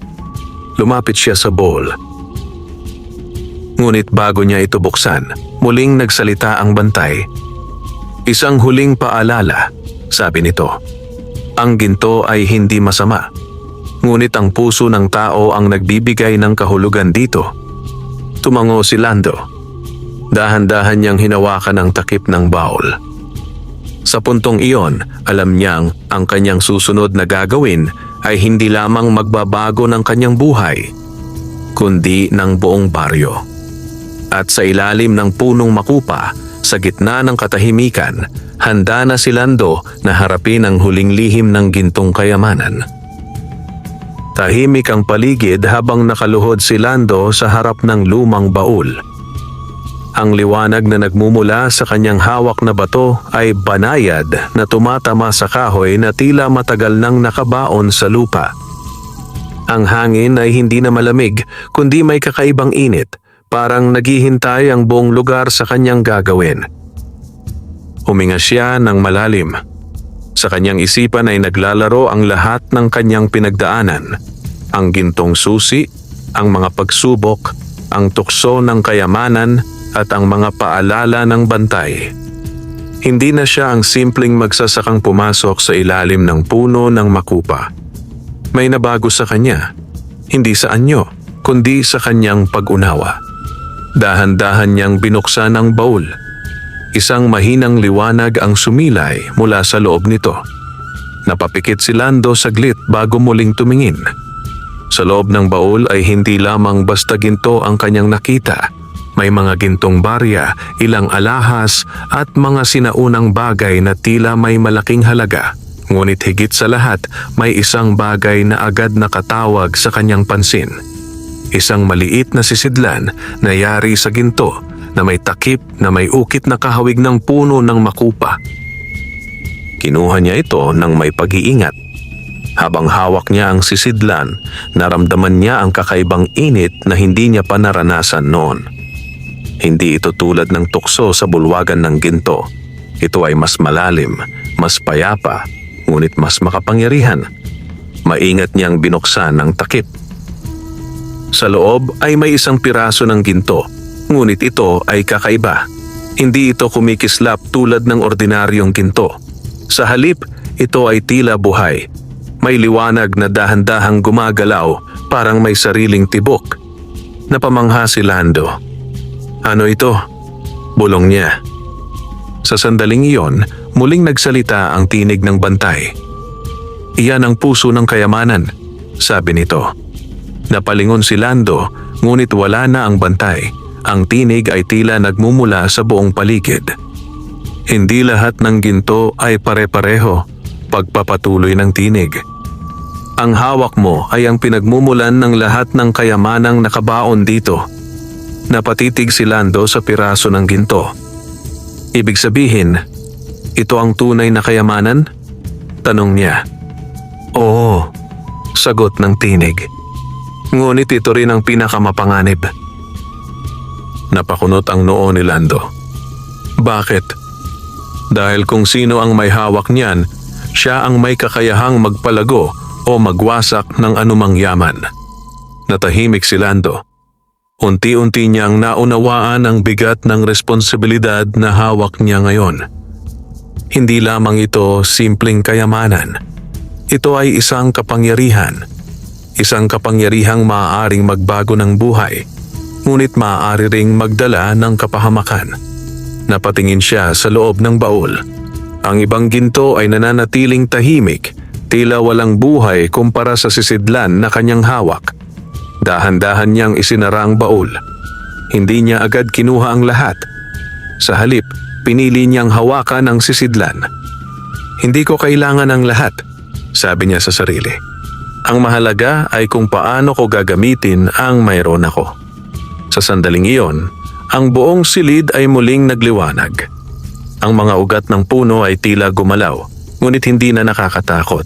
Lumapit siya sa bowl. Ngunit bago niya ito buksan, muling nagsalita ang bantay. "Isang huling paalala," sabi nito. "Ang ginto ay hindi masama, ngunit ang puso ng tao ang nagbibigay ng kahulugan dito." Tumango si Lando. Dahan-dahan niyang hinawakan ang takip ng baul. Sa puntong iyon, alam niyang ang kanyang susunod na gagawin ay hindi lamang magbabago ng kanyang buhay, kundi ng buong baryo. At sa ilalim ng punong makupa, sa gitna ng katahimikan, handa na si Lando na harapin ang huling lihim ng gintong kayamanan. Tahimik ang paligid habang nakaluhod si Lando sa harap ng lumang baul. Ang liwanag na nagmumula sa kanyang hawak na bato ay banayad na tumatama sa kahoy na tila matagal nang nakabaon sa lupa. Ang hangin ay hindi na malamig, kundi may kakaibang init. Parang naghihintay ang buong lugar sa kanyang gagawin. Huminga siya ng malalim. Sa kanyang isipan ay naglalaro ang lahat ng kanyang pinagdaanan. Ang gintong susi, ang mga pagsubok, ang tukso ng kayamanan at ang mga paalala ng bantay. Hindi na siya ang simpleng magsasakang pumasok sa ilalim ng puno ng makupa. May nabago sa kanya, hindi sa anyo, kundi sa kanyang pag-unawa. Dahan-dahan niyang binuksan ang baul. Isang mahinang liwanag ang sumilay mula sa loob nito. Napapikit si Lando saglit bago muling tumingin. Sa loob ng baul ay hindi lamang basta ginto ang kanyang nakita. May mga gintong barya, ilang alahas at mga sinaunang bagay na tila may malaking halaga. Ngunit higit sa lahat, may isang bagay na agad nakatawag sa kanyang pansin. Isang maliit na sisidlan na yari sa ginto na may takip na may ukit na kahawig ng puno ng makupa. Kinuha niya ito ng may pag-iingat. Habang hawak niya ang sisidlan, naramdaman niya ang kakaibang init na hindi niya pa naranasan noon. Hindi ito tulad ng tukso sa bulwagan ng ginto. Ito ay mas malalim, mas payapa, ngunit mas makapangyarihan. Maingat niyang binuksan ang takip. Sa loob ay may isang piraso ng ginto, ngunit ito ay kakaiba. Hindi ito kumikislap tulad ng ordinaryong ginto. Sa halip, ito ay tila buhay. May liwanag na dahan-dahang gumagalaw, parang may sariling tibok. Napamangha si Lando. Ano ito? Bulong niya. Sa sandaling iyon, muling nagsalita ang tinig ng bantay. Iyan ang puso ng kayamanan, sabi nito. Napalingon si Lando, ngunit wala na ang bantay. Ang tinig ay tila nagmumula sa buong paligid. Hindi lahat ng ginto ay pare-pareho, pagpapatuloy ng tinig. Ang hawak mo ay ang pinagmumulan ng lahat ng kayamanang nakabaon dito. Napatitig si Lando sa piraso ng ginto. Ibig sabihin, ito ang tunay na kayamanan? Tanong niya. Oo, sagot ng tinig. Ngunit ito rin ang pinakamapanganib. Napakunot ang noo ni Lando. Bakit? Dahil kung sino ang may hawak niyan, siya ang may kakayahang magpalago o magwasak ng anumang yaman. Natahimik si Lando. Unti-unti niyang naunawaan ang bigat ng responsibilidad na hawak niya ngayon. Hindi lamang ito simpleng kayamanan. Ito ay isang kapangyarihan. Isang kapangyarihang maaaring magbago ng buhay, ngunit maaari ring magdala ng kapahamakan. Napatingin siya sa loob ng baul. Ang ibang ginto ay nananatiling tahimik, tila walang buhay kumpara sa sisidlan na kanyang hawak. Dahan-dahan niyang isinara ang baul. Hindi niya agad kinuha ang lahat. Sa halip, pinili niyang hawakan ang sisidlan. Hindi ko kailangan ang lahat, sabi niya sa sarili. Ang mahalaga ay kung paano ko gagamitin ang mayroon ako. Sa sandaling iyon, ang buong silid ay muling nagliwanag. Ang mga ugat ng puno ay tila gumalaw, ngunit hindi na nakakatakot.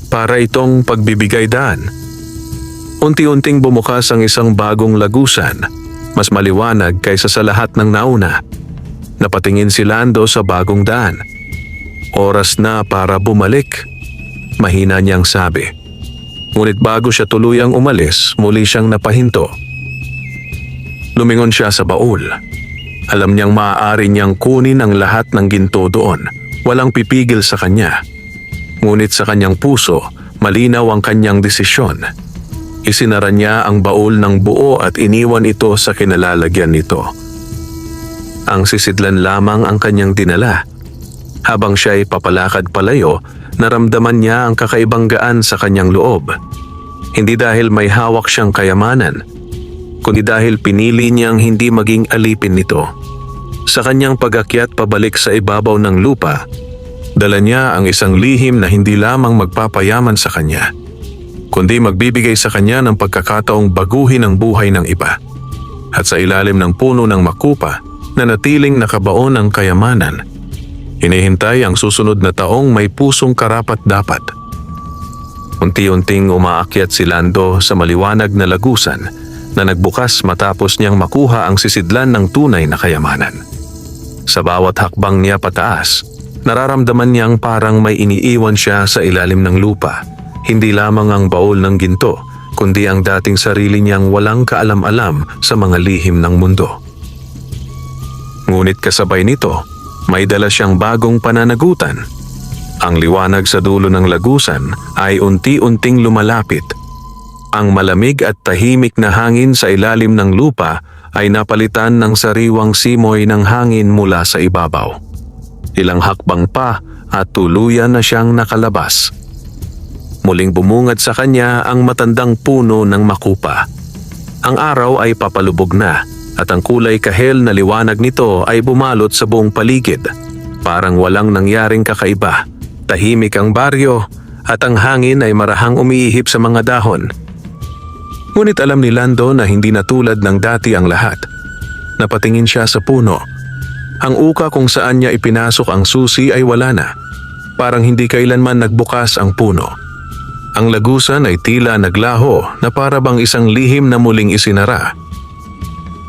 Para itong pagbibigay daan. Unti-unting bumukas ang isang bagong lagusan, mas maliwanag kaysa sa lahat ng nauna. Napatingin si Lando sa bagong daan. Oras na para bumalik, mahina niyang sabi. Ngunit bago siya tuluyang umalis, muli siyang napahinto. Lumingon siya sa baul. Alam niyang maaari niyang kunin ang lahat ng ginto doon. Walang pipigil sa kanya. Ngunit sa kanyang puso, malinaw ang kanyang desisyon. Isinara niya ang baul ng buo at iniwan ito sa kinalalagyan nito. Ang sisidlan lamang ang kanyang dinala. Habang siya ay papalakad palayo, naramdaman niya ang kakaibang gaan sa kanyang loob. Hindi dahil may hawak siyang kayamanan, kundi dahil pinili niyang hindi maging alipin nito. Sa kanyang pag-akyat pabalik sa ibabaw ng lupa, dala niya ang isang lihim na hindi lamang magpapayaman sa kanya, kundi magbibigay sa kanya ng pagkakataong baguhin ang buhay ng iba. At sa ilalim ng puno ng makupa na natiling nakabaon ang kayamanan, hinihintay ang susunod na taong may pusong karapat-dapat. Unti-unting umaakyat si Lando sa maliwanag na lagusan na nagbukas matapos niyang makuha ang sisidlan ng tunay na kayamanan. Sa bawat hakbang niya pataas, nararamdaman niyang parang may iniiwan siya sa ilalim ng lupa. Hindi lamang ang baul ng ginto, kundi ang dating sarili niyang walang kaalam-alam sa mga lihim ng mundo. Ngunit kasabay nito, may dala siyang bagong pananagutan. Ang liwanag sa dulo ng lagusan ay unti-unting lumalapit. Ang malamig at tahimik na hangin sa ilalim ng lupa ay napalitan ng sariwang simoy ng hangin mula sa ibabaw. Ilang hakbang pa at tuluyan na siyang nakalabas. Muling bumungad sa kanya ang matandang puno ng makupa. Ang araw ay papalubog na at ang kulay kahel na liwanag nito ay bumalot sa buong paligid. Parang walang nangyaring kakaiba. Tahimik ang baryo at ang hangin ay marahang umiihip sa mga dahon. Ngunit alam ni Lando na hindi na tulad ng dati ang lahat. Napatingin siya sa puno. Ang uka kung saan niya ipinasok ang susi ay wala na. Parang hindi kailanman nagbukas ang puno. Ang lagusan ay tila naglaho na para bang isang lihim na muling isinara.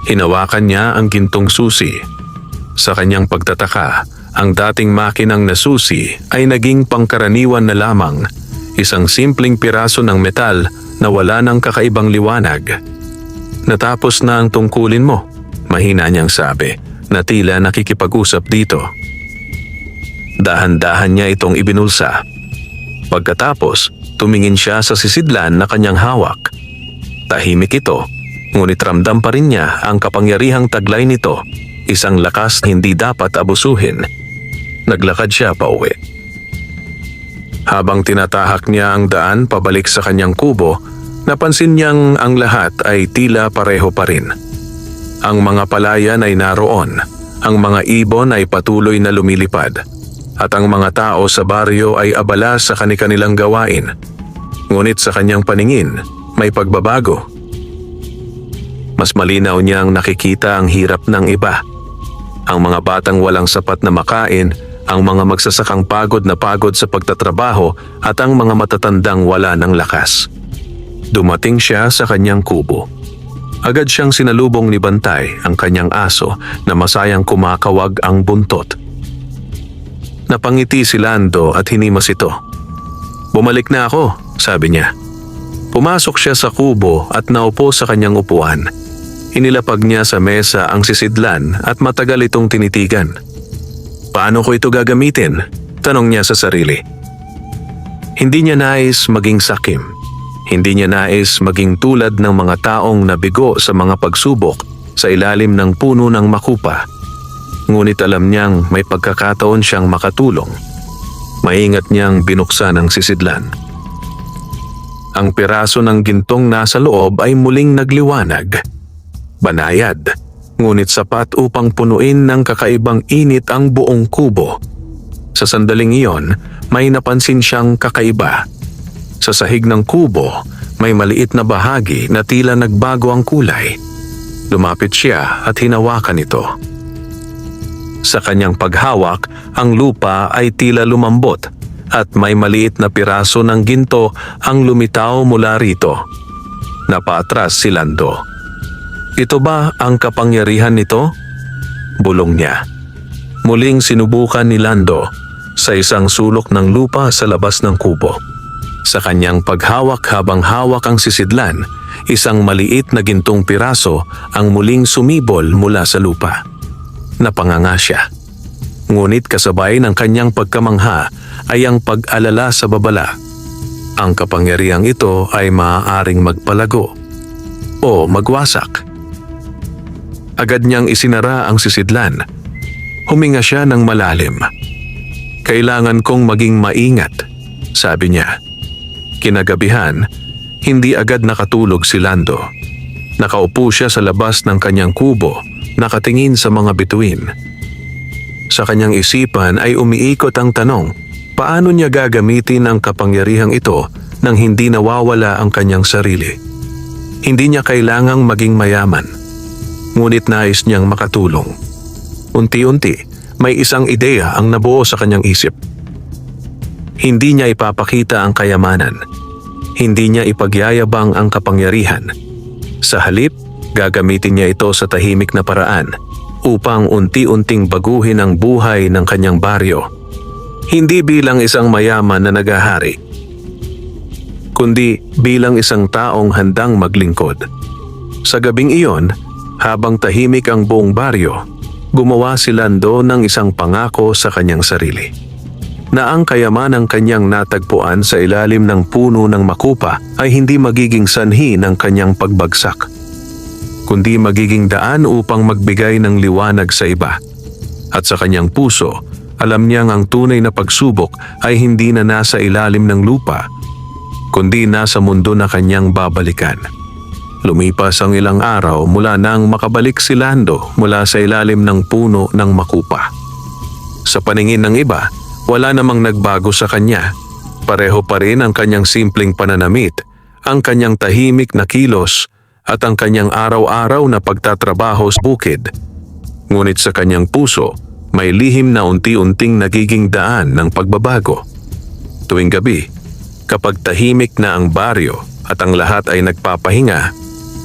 Hinawakan niya ang gintong susi. Sa kanyang pagtataka, ang dating makinang na susi ay naging pangkaraniwan na lamang, isang simpleng piraso ng metal na wala ng kakaibang liwanag. Natapos na ang tungkulin mo, mahina niyang sabi, na tila nakikipag-usap dito. Dahan-dahan niya itong ibinulsa. Pagkatapos, tumingin siya sa sisidlan na kanyang hawak. Tahimik ito, ngunit ramdam pa rin niya ang kapangyarihang taglay nito, isang lakas na hindi dapat abusuhin. Naglakad siya pauwi. Habang tinatahak niya ang daan pabalik sa kanyang kubo, napansin niyang ang lahat ay tila pareho pa rin. Ang mga palayan ay naroon, ang mga ibon ay patuloy na lumilipad, at ang mga tao sa baryo ay abala sa kanilang gawain. Ngunit sa kanyang paningin, may pagbabago. Mas malinaw niyang nakikita ang hirap ng iba. Ang mga batang walang sapat na makain, ang mga magsasakang pagod sa pagtatrabaho at ang mga matatandang wala ng lakas. Dumating siya sa kanyang kubo. Agad siyang sinalubong ni Bantay, ang kanyang aso, na masayang kumakawag ang buntot. Napangiti si Lando at hinimas ito. "Bumalik na ako," sabi niya. Pumasok siya sa kubo at naupo sa kanyang upuan. Inilapag niya sa mesa ang sisidlan at matagal itong tinitigan. "Paano ko ito gagamitin?" tanong niya sa sarili. Hindi niya nais maging sakim. Hindi niya nais maging tulad ng mga taong nabigo sa mga pagsubok sa ilalim ng puno ng makupa. Ngunit alam niyang may pagkakataon siyang makatulong. Maingat niyang binuksan ang sisidlan. Ang piraso ng gintong nasa loob ay muling nagliwanag. Banayad, ngunit sapat upang punuin ng kakaibang init ang buong kubo. Sa sandaling iyon, may napansin siyang kakaiba. Sa sahig ng kubo, may maliit na bahagi na tila nagbago ang kulay. Lumapit siya at hinawakan ito. Sa kanyang paghawak, ang lupa ay tila lumambot at may maliit na piraso ng ginto ang lumitaw mula rito. Napaatras si Lando. "Ito ba ang kapangyarihan nito?" bulong niya. Muling sinubukan ni Lando sa isang sulok ng lupa sa labas ng kubo. Sa kanyang paghawak habang hawak ang sisidlan, isang maliit na gintong piraso ang muling sumibol mula sa lupa. Napanganga siya. Ngunit kasabay ng kanyang pagkamangha ay ang pag-alala sa babala. Ang kapangyarihang ito ay maaaring magpalago o magwasak. Agad niyang isinara ang sisidlan. Huminga siya ng malalim. "Kailangan kong maging maingat," sabi niya. Kinagabihan, hindi agad nakatulog si Lando. Nakaupo siya sa labas ng kanyang kubo, nakatingin sa mga bituin. Sa kanyang isipan ay umiikot ang tanong, paano niya gagamitin ang kapangyarihang ito nang hindi nawawala ang kanyang sarili? Hindi niya kailangang maging mayaman, ngunit nais niyang makatulong. Unti-unti, may isang ideya ang nabuo sa kanyang isip. Hindi niya ipapakita ang kayamanan. Hindi niya ipagyayabang ang kapangyarihan. Sa halip, gagamitin niya ito sa tahimik na paraan upang unti-unting baguhin ang buhay ng kanyang baryo. Hindi bilang isang mayaman na nagahari, kundi bilang isang taong handang maglingkod. Sa gabing iyon, habang tahimik ang buong baryo, gumawa si Lando ng isang pangako sa kanyang sarili. Na ang kayamanang kanyang natagpuan sa ilalim ng puno ng makupa ay hindi magiging sanhi ng kanyang pagbagsak, kundi magiging daan upang magbigay ng liwanag sa iba. At sa kanyang puso, alam niyang ang tunay na pagsubok ay hindi na nasa ilalim ng lupa, kundi nasa mundo na kanyang babalikan. Lumipas ang ilang araw mula nang makabalik si Lando mula sa ilalim ng puno ng makupa. Sa paningin ng iba, wala namang nagbago sa kanya. Pareho pa rin ang kanyang simpleng pananamit, ang kanyang tahimik na kilos at ang kanyang araw-araw na pagtatrabaho sa bukid. Ngunit sa kanyang puso, may lihim na unti-unting nagiging daan ng pagbabago. Tuwing gabi, kapag tahimik na ang baryo at ang lahat ay nagpapahinga,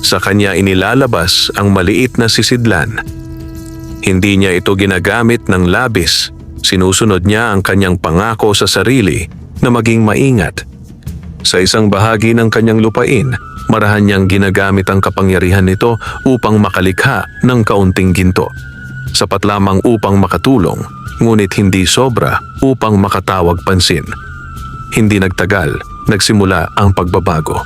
sa kanya inilalabas ang maliit na sisidlan. Hindi niya ito ginagamit ng labis. Sinusunod niya ang kanyang pangako sa sarili na maging maingat. Sa isang bahagi ng kanyang lupain, marahan niyang ginagamit ang kapangyarihan nito upang makalikha ng kaunting ginto. Sapat lamang upang makatulong, ngunit hindi sobra upang makatawag pansin. Hindi nagtagal, nagsimula ang pagbabago.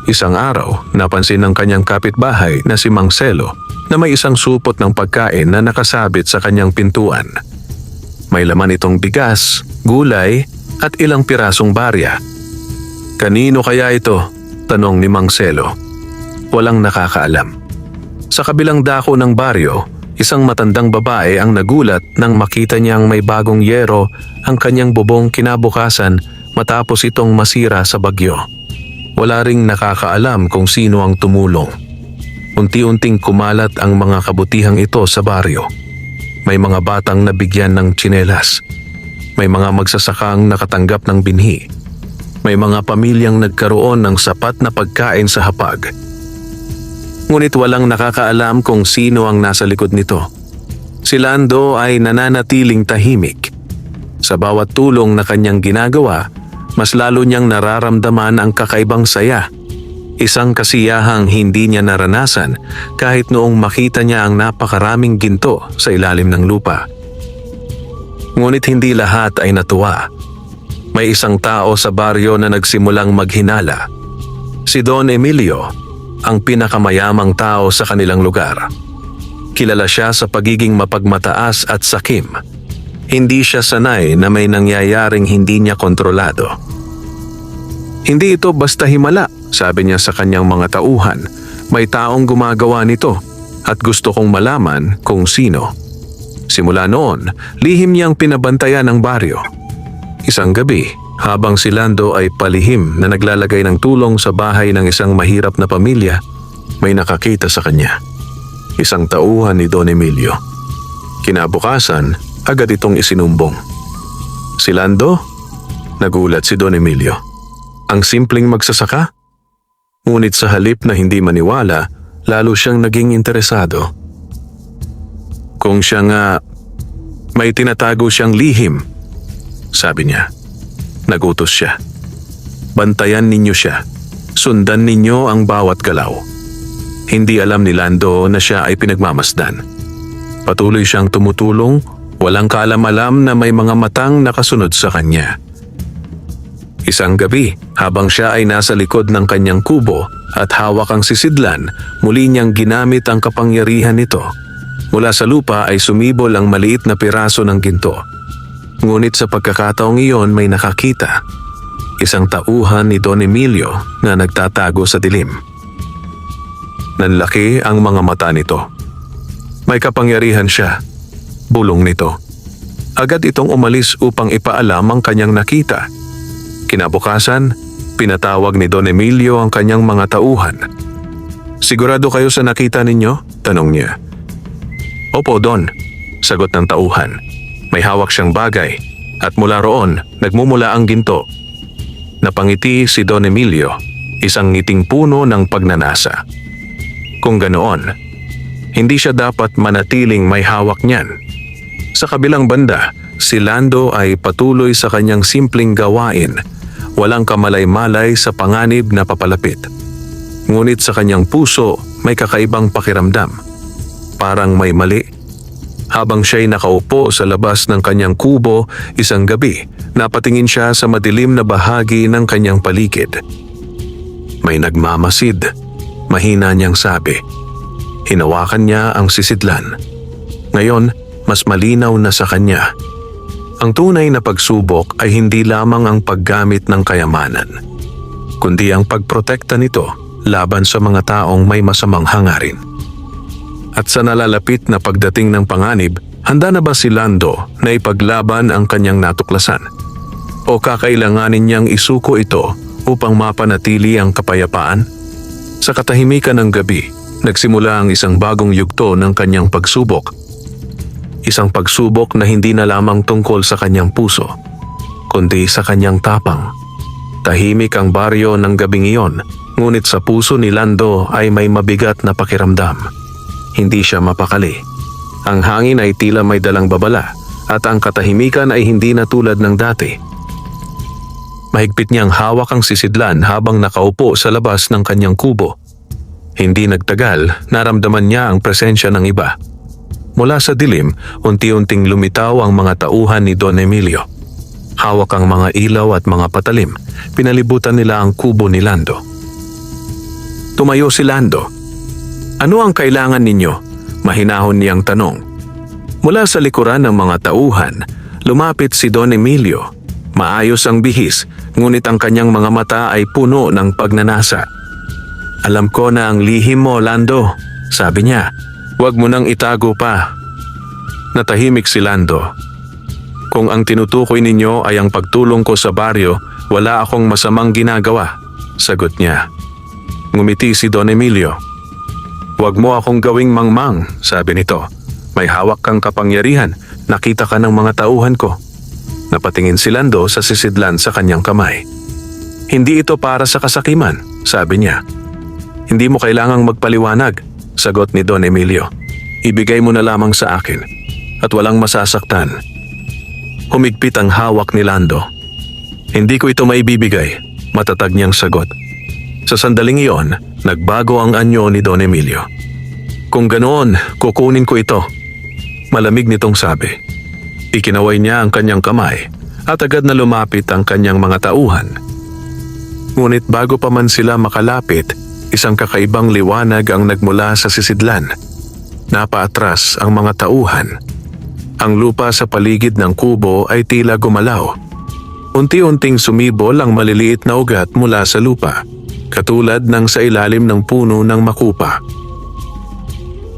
Isang araw, napansin ng kanyang kapitbahay na si Mang Selo na may isang supot ng pagkain na nakasabit sa kanyang pintuan. May laman itong bigas, gulay at ilang pirasong barya. "Kanino kaya ito?" tanong ni Mang Selo. Walang nakakaalam. Sa kabilang dako ng baryo, isang matandang babae ang nagulat nang makita niyang may bagong yero ang kanyang bubong kinabukasan matapos itong masira sa bagyo. Wala ring nakakaalam kung sino ang tumulong. Unti-unting kumalat ang mga kabutihang ito sa baryo. May mga batang nabigyan ng tsinelas. May mga magsasakang nakatanggap ng binhi. May mga pamilyang nagkaroon ng sapat na pagkain sa hapag. Ngunit walang nakakaalam kung sino ang nasa likod nito. Si Lando ay nananatiling tahimik. Sa bawat tulong na kanyang ginagawa, mas lalo niyang nararamdaman ang kakaibang saya. Isang kasiyahang hindi niya naranasan kahit noong makita niya ang napakaraming ginto sa ilalim ng lupa. Ngunit hindi lahat ay natuwa. May isang tao sa baryo na nagsimulang maghinala. Si Don Emilio, ang pinakamayamang tao sa kanilang lugar. Kilala siya sa pagiging mapagmataas at sakim. Hindi siya sanay na may nangyayaring hindi niya kontrolado. "Hindi ito basta himala," sabi niya sa kanyang mga tauhan. "May taong gumagawa nito at gusto kong malaman kung sino." Simula noon, lihim niyang pinabantayan ang baryo. Isang gabi, habang si Lando ay palihim na naglalagay ng tulong sa bahay ng isang mahirap na pamilya, may nakakita sa kanya. Isang tauhan ni Don Emilio. Kinabukasan, agad itong isinumbong. "Si Lando?" Nagulat si Don Emilio. "Ang simpleng magsasaka?" Ngunit sa halip na hindi maniwala, lalo siyang naging interesado. "Kung siya nga, may tinatago siyang lihim," sabi niya. Nagutos siya. "Bantayan ninyo siya. Sundan ninyo ang bawat galaw." Hindi alam ni Lando na siya ay pinagmamasdan. Patuloy siyang tumutulong, walang kaalam-alam na may mga matang nakasunod sa kanya. Isang gabi, habang siya ay nasa likod ng kanyang kubo at hawak ang sisidlan, muli niyang ginamit ang kapangyarihan nito. Mula sa lupa ay sumibol ang maliit na piraso ng ginto. Ngunit sa pagkakataong iyon may nakakita. Isang tauhan ni Don Emilio na nagtatago sa dilim. Nanlaki ang mga mata nito. May kapangyarihan siya. Bulong nito. Agad itong umalis upang ipaalam ang kanyang nakita. Kinabukasan, pinatawag ni Don Emilio ang kanyang mga tauhan. "Sigurado kayo sa nakita ninyo?" tanong niya. "Opo, Don," sagot ng tauhan. May hawak siyang bagay at mula roon nagmumula ang ginto. Napangiti si Don Emilio, isang ngiting puno ng pagnanasa. Kung ganoon, hindi siya dapat manatiling may hawak niyan. Sa kabilang banda, si Lando ay patuloy sa kanyang simpleng gawain, walang kamalay-malay sa panganib na papalapit. Ngunit sa kanyang puso may kakaibang pakiramdam. Parang may mali. Habang siya'y nakaupo sa labas ng kanyang kubo isang gabi, napatingin siya sa madilim na bahagi ng kanyang paligid. May nagmamasid, mahina niyang sabi. Hinawakan niya ang sisidlan. Ngayon, mas malinaw na sa kanya. Ang tunay na pagsubok ay hindi lamang ang paggamit ng kayamanan, kundi ang pagprotekta nito laban sa mga taong may masamang hangarin. At sa nalalapit na pagdating ng panganib, handa na ba si Lando na ipaglaban ang kanyang natuklasan? O kakailanganin niyang isuko ito upang mapanatili ang kapayapaan? Sa katahimikan ng gabi, nagsimula ang isang bagong yugto ng kanyang pagsubok. Isang pagsubok na hindi na lamang tungkol sa kanyang puso, kundi sa kanyang tapang. Tahimik ang baryo ng gabing iyon, ngunit sa puso ni Lando ay may mabigat na pakiramdam. Hindi siya mapakali. Ang hangin ay tila may dalang babala at ang katahimikan ay hindi na tulad ng dati. Mahigpit niyang hawak ang sisidlan habang nakaupo sa labas ng kanyang kubo. Hindi nagtagal, naramdaman niya ang presensya ng iba. Mula sa dilim, unti-unting lumitaw ang mga tauhan ni Don Emilio. Hawak ang mga ilaw at mga patalim, pinalibutan nila ang kubo ni Lando. Tumayo si Lando. Ano ang kailangan ninyo? Mahinahon niyang tanong. Mula sa likuran ng mga tauhan, lumapit si Don Emilio. Maayos ang bihis, ngunit ang kanyang mga mata ay puno ng pagnanasa. Alam ko na ang lihim mo, Lando, sabi niya. Huwag mo nang itago pa. Natahimik si Lando. Kung ang tinutukoy ninyo ay ang pagtulong ko sa baryo, wala akong masamang ginagawa, sagot niya. Ngumiti si Don Emilio. Huwag mo akong gawing mangmang, sabi nito. May hawak kang kapangyarihan, nakita ka ng mga tauhan ko. Napatingin si Lando sa sisidlan sa kanyang kamay. Hindi ito para sa kasakiman, sabi niya. Hindi mo kailangang magpaliwanag, sagot ni Don Emilio. Ibigay mo na lamang sa akin at walang masasaktan. Humigpit ang hawak ni Lando. Hindi ko ito maibibigay, matatag niyang sagot. Sa sandaling iyon, nagbago ang anyo ni Don Emilio. Kung ganoon, kukunin ko ito. Malamig nitong sabi. Ikinaway niya ang kanyang kamay at agad na lumapit ang kanyang mga tauhan. Ngunit bago pa man sila makalapit, isang kakaibang liwanag ang nagmula sa sisidlan. Napaatras ang mga tauhan. Ang lupa sa paligid ng kubo ay tila gumalaw. Unti-unting sumibol ang maliliit na ugat mula sa lupa, katulad ng sa ilalim ng puno ng makupa.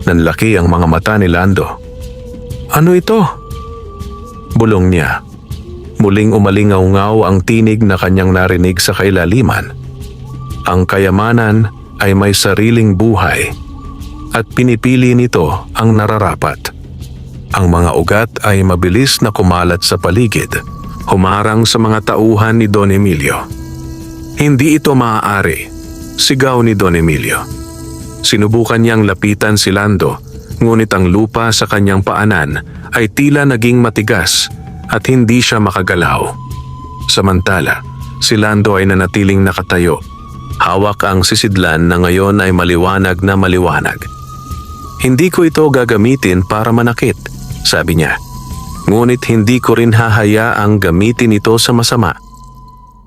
Nanlaki ang mga mata ni Lando. Ano ito? Bulong niya. Muling umalingaw-ngaw ang tinig na kanyang narinig sa kailaliman. Ang kayamanan ay may sariling buhay at pinipili nito ang nararapat. Ang mga ugat ay mabilis na kumalat sa paligid, humarang sa mga tauhan ni Don Emilio. Hindi ito maaari, sigaw ni Don Emilio. Sinubukan niyang lapitan si Lando, ngunit ang lupa sa kanyang paanan ay tila naging matigas at hindi siya makagalaw. Samantala, si Lando ay nanatiling nakatayo. Hawak ang sisidlan na ngayon ay maliwanag na maliwanag. Hindi ko ito gagamitin para manakit, sabi niya. Ngunit hindi ko rin hahayaang gamitin ito sa masama.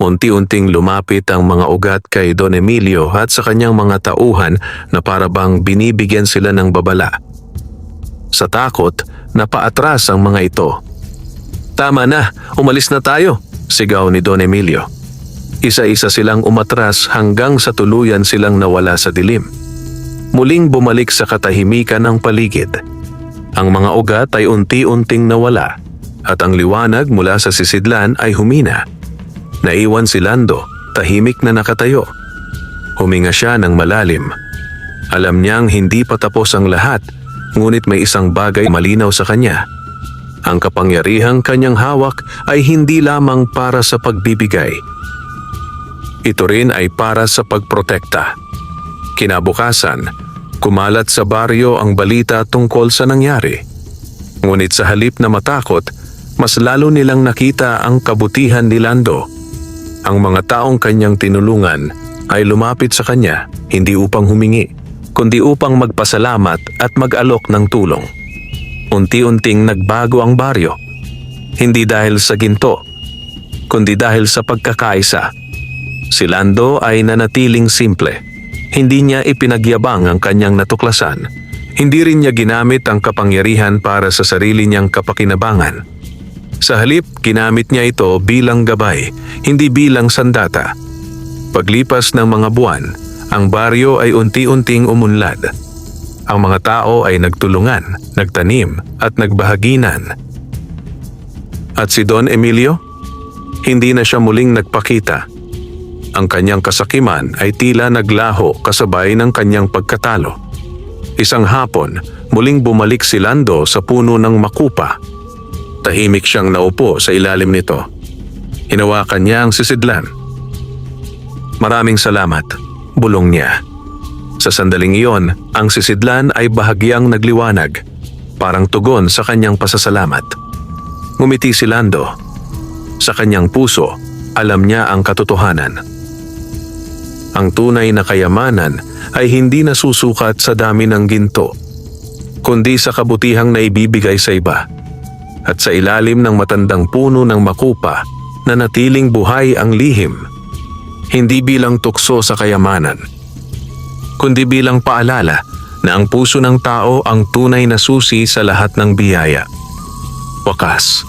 Unti-unting lumapit ang mga ugat kay Don Emilio at sa kanyang mga tauhan na parabang binibigyan sila ng babala. Sa takot, napaatras ang mga ito. Tama na, umalis na tayo, sigaw ni Don Emilio. Isa-isa silang umatras hanggang sa tuluyan silang nawala sa dilim. Muling bumalik sa katahimikan ng paligid. Ang mga ugat ay unti-unting nawala at ang liwanag mula sa sisidlan ay humina. Naiwan si Lando, tahimik na nakatayo. Huminga siya ng malalim. Alam niyang hindi pa tapos ang lahat, ngunit may isang bagay malinaw sa kanya. Ang kapangyarihang kanyang hawak ay hindi lamang para sa pagbibigay. Ito rin ay para sa pagprotekta. Kinabukasan, kumalat sa baryo ang balita tungkol sa nangyari. Ngunit sa halip na matakot, mas lalo nilang nakita ang kabutihan ni Lando. Ang mga taong kanyang tinulungan ay lumapit sa kanya hindi upang humingi, kundi upang magpasalamat at mag-alok ng tulong. Unti-unting nagbago ang baryo. Hindi dahil sa ginto, kundi dahil sa pagkakaisa. Si Lando ay nanatiling simple. Hindi niya ipinagyabang ang kanyang natuklasan. Hindi rin niya ginamit ang kapangyarihan para sa sarili niyang kapakinabangan. Sa halip, ginamit niya ito bilang gabay, hindi bilang sandata. Paglipas ng mga buwan, ang baryo ay unti-unting umunlad. Ang mga tao ay nagtulungan, nagtanim at nagbahaginan. At si Don Emilio? Hindi na siya muling nagpakita. Ang kanyang kasakiman ay tila naglaho kasabay ng kanyang pagkatalo. Isang hapon, muling bumalik si Lando sa puno ng makupa. Tahimik siyang naupo sa ilalim nito. Hinawakan niya ang sisidlan. Maraming salamat, bulong niya. Sa sandaling iyon, ang sisidlan ay bahagyang nagliwanag, parang tugon sa kanyang pasasalamat. Ngumiti si Lando. Sa kanyang puso, alam niya ang katotohanan. Ang tunay na kayamanan ay hindi nasusukat sa dami ng ginto, kundi sa kabutihang naibibigay sa iba. At sa ilalim ng matandang puno ng makupa, nanatiling buhay ang lihim. Hindi bilang tukso sa kayamanan, kundi bilang paalala na ang puso ng tao ang tunay na susi sa lahat ng biyaya. Wakas,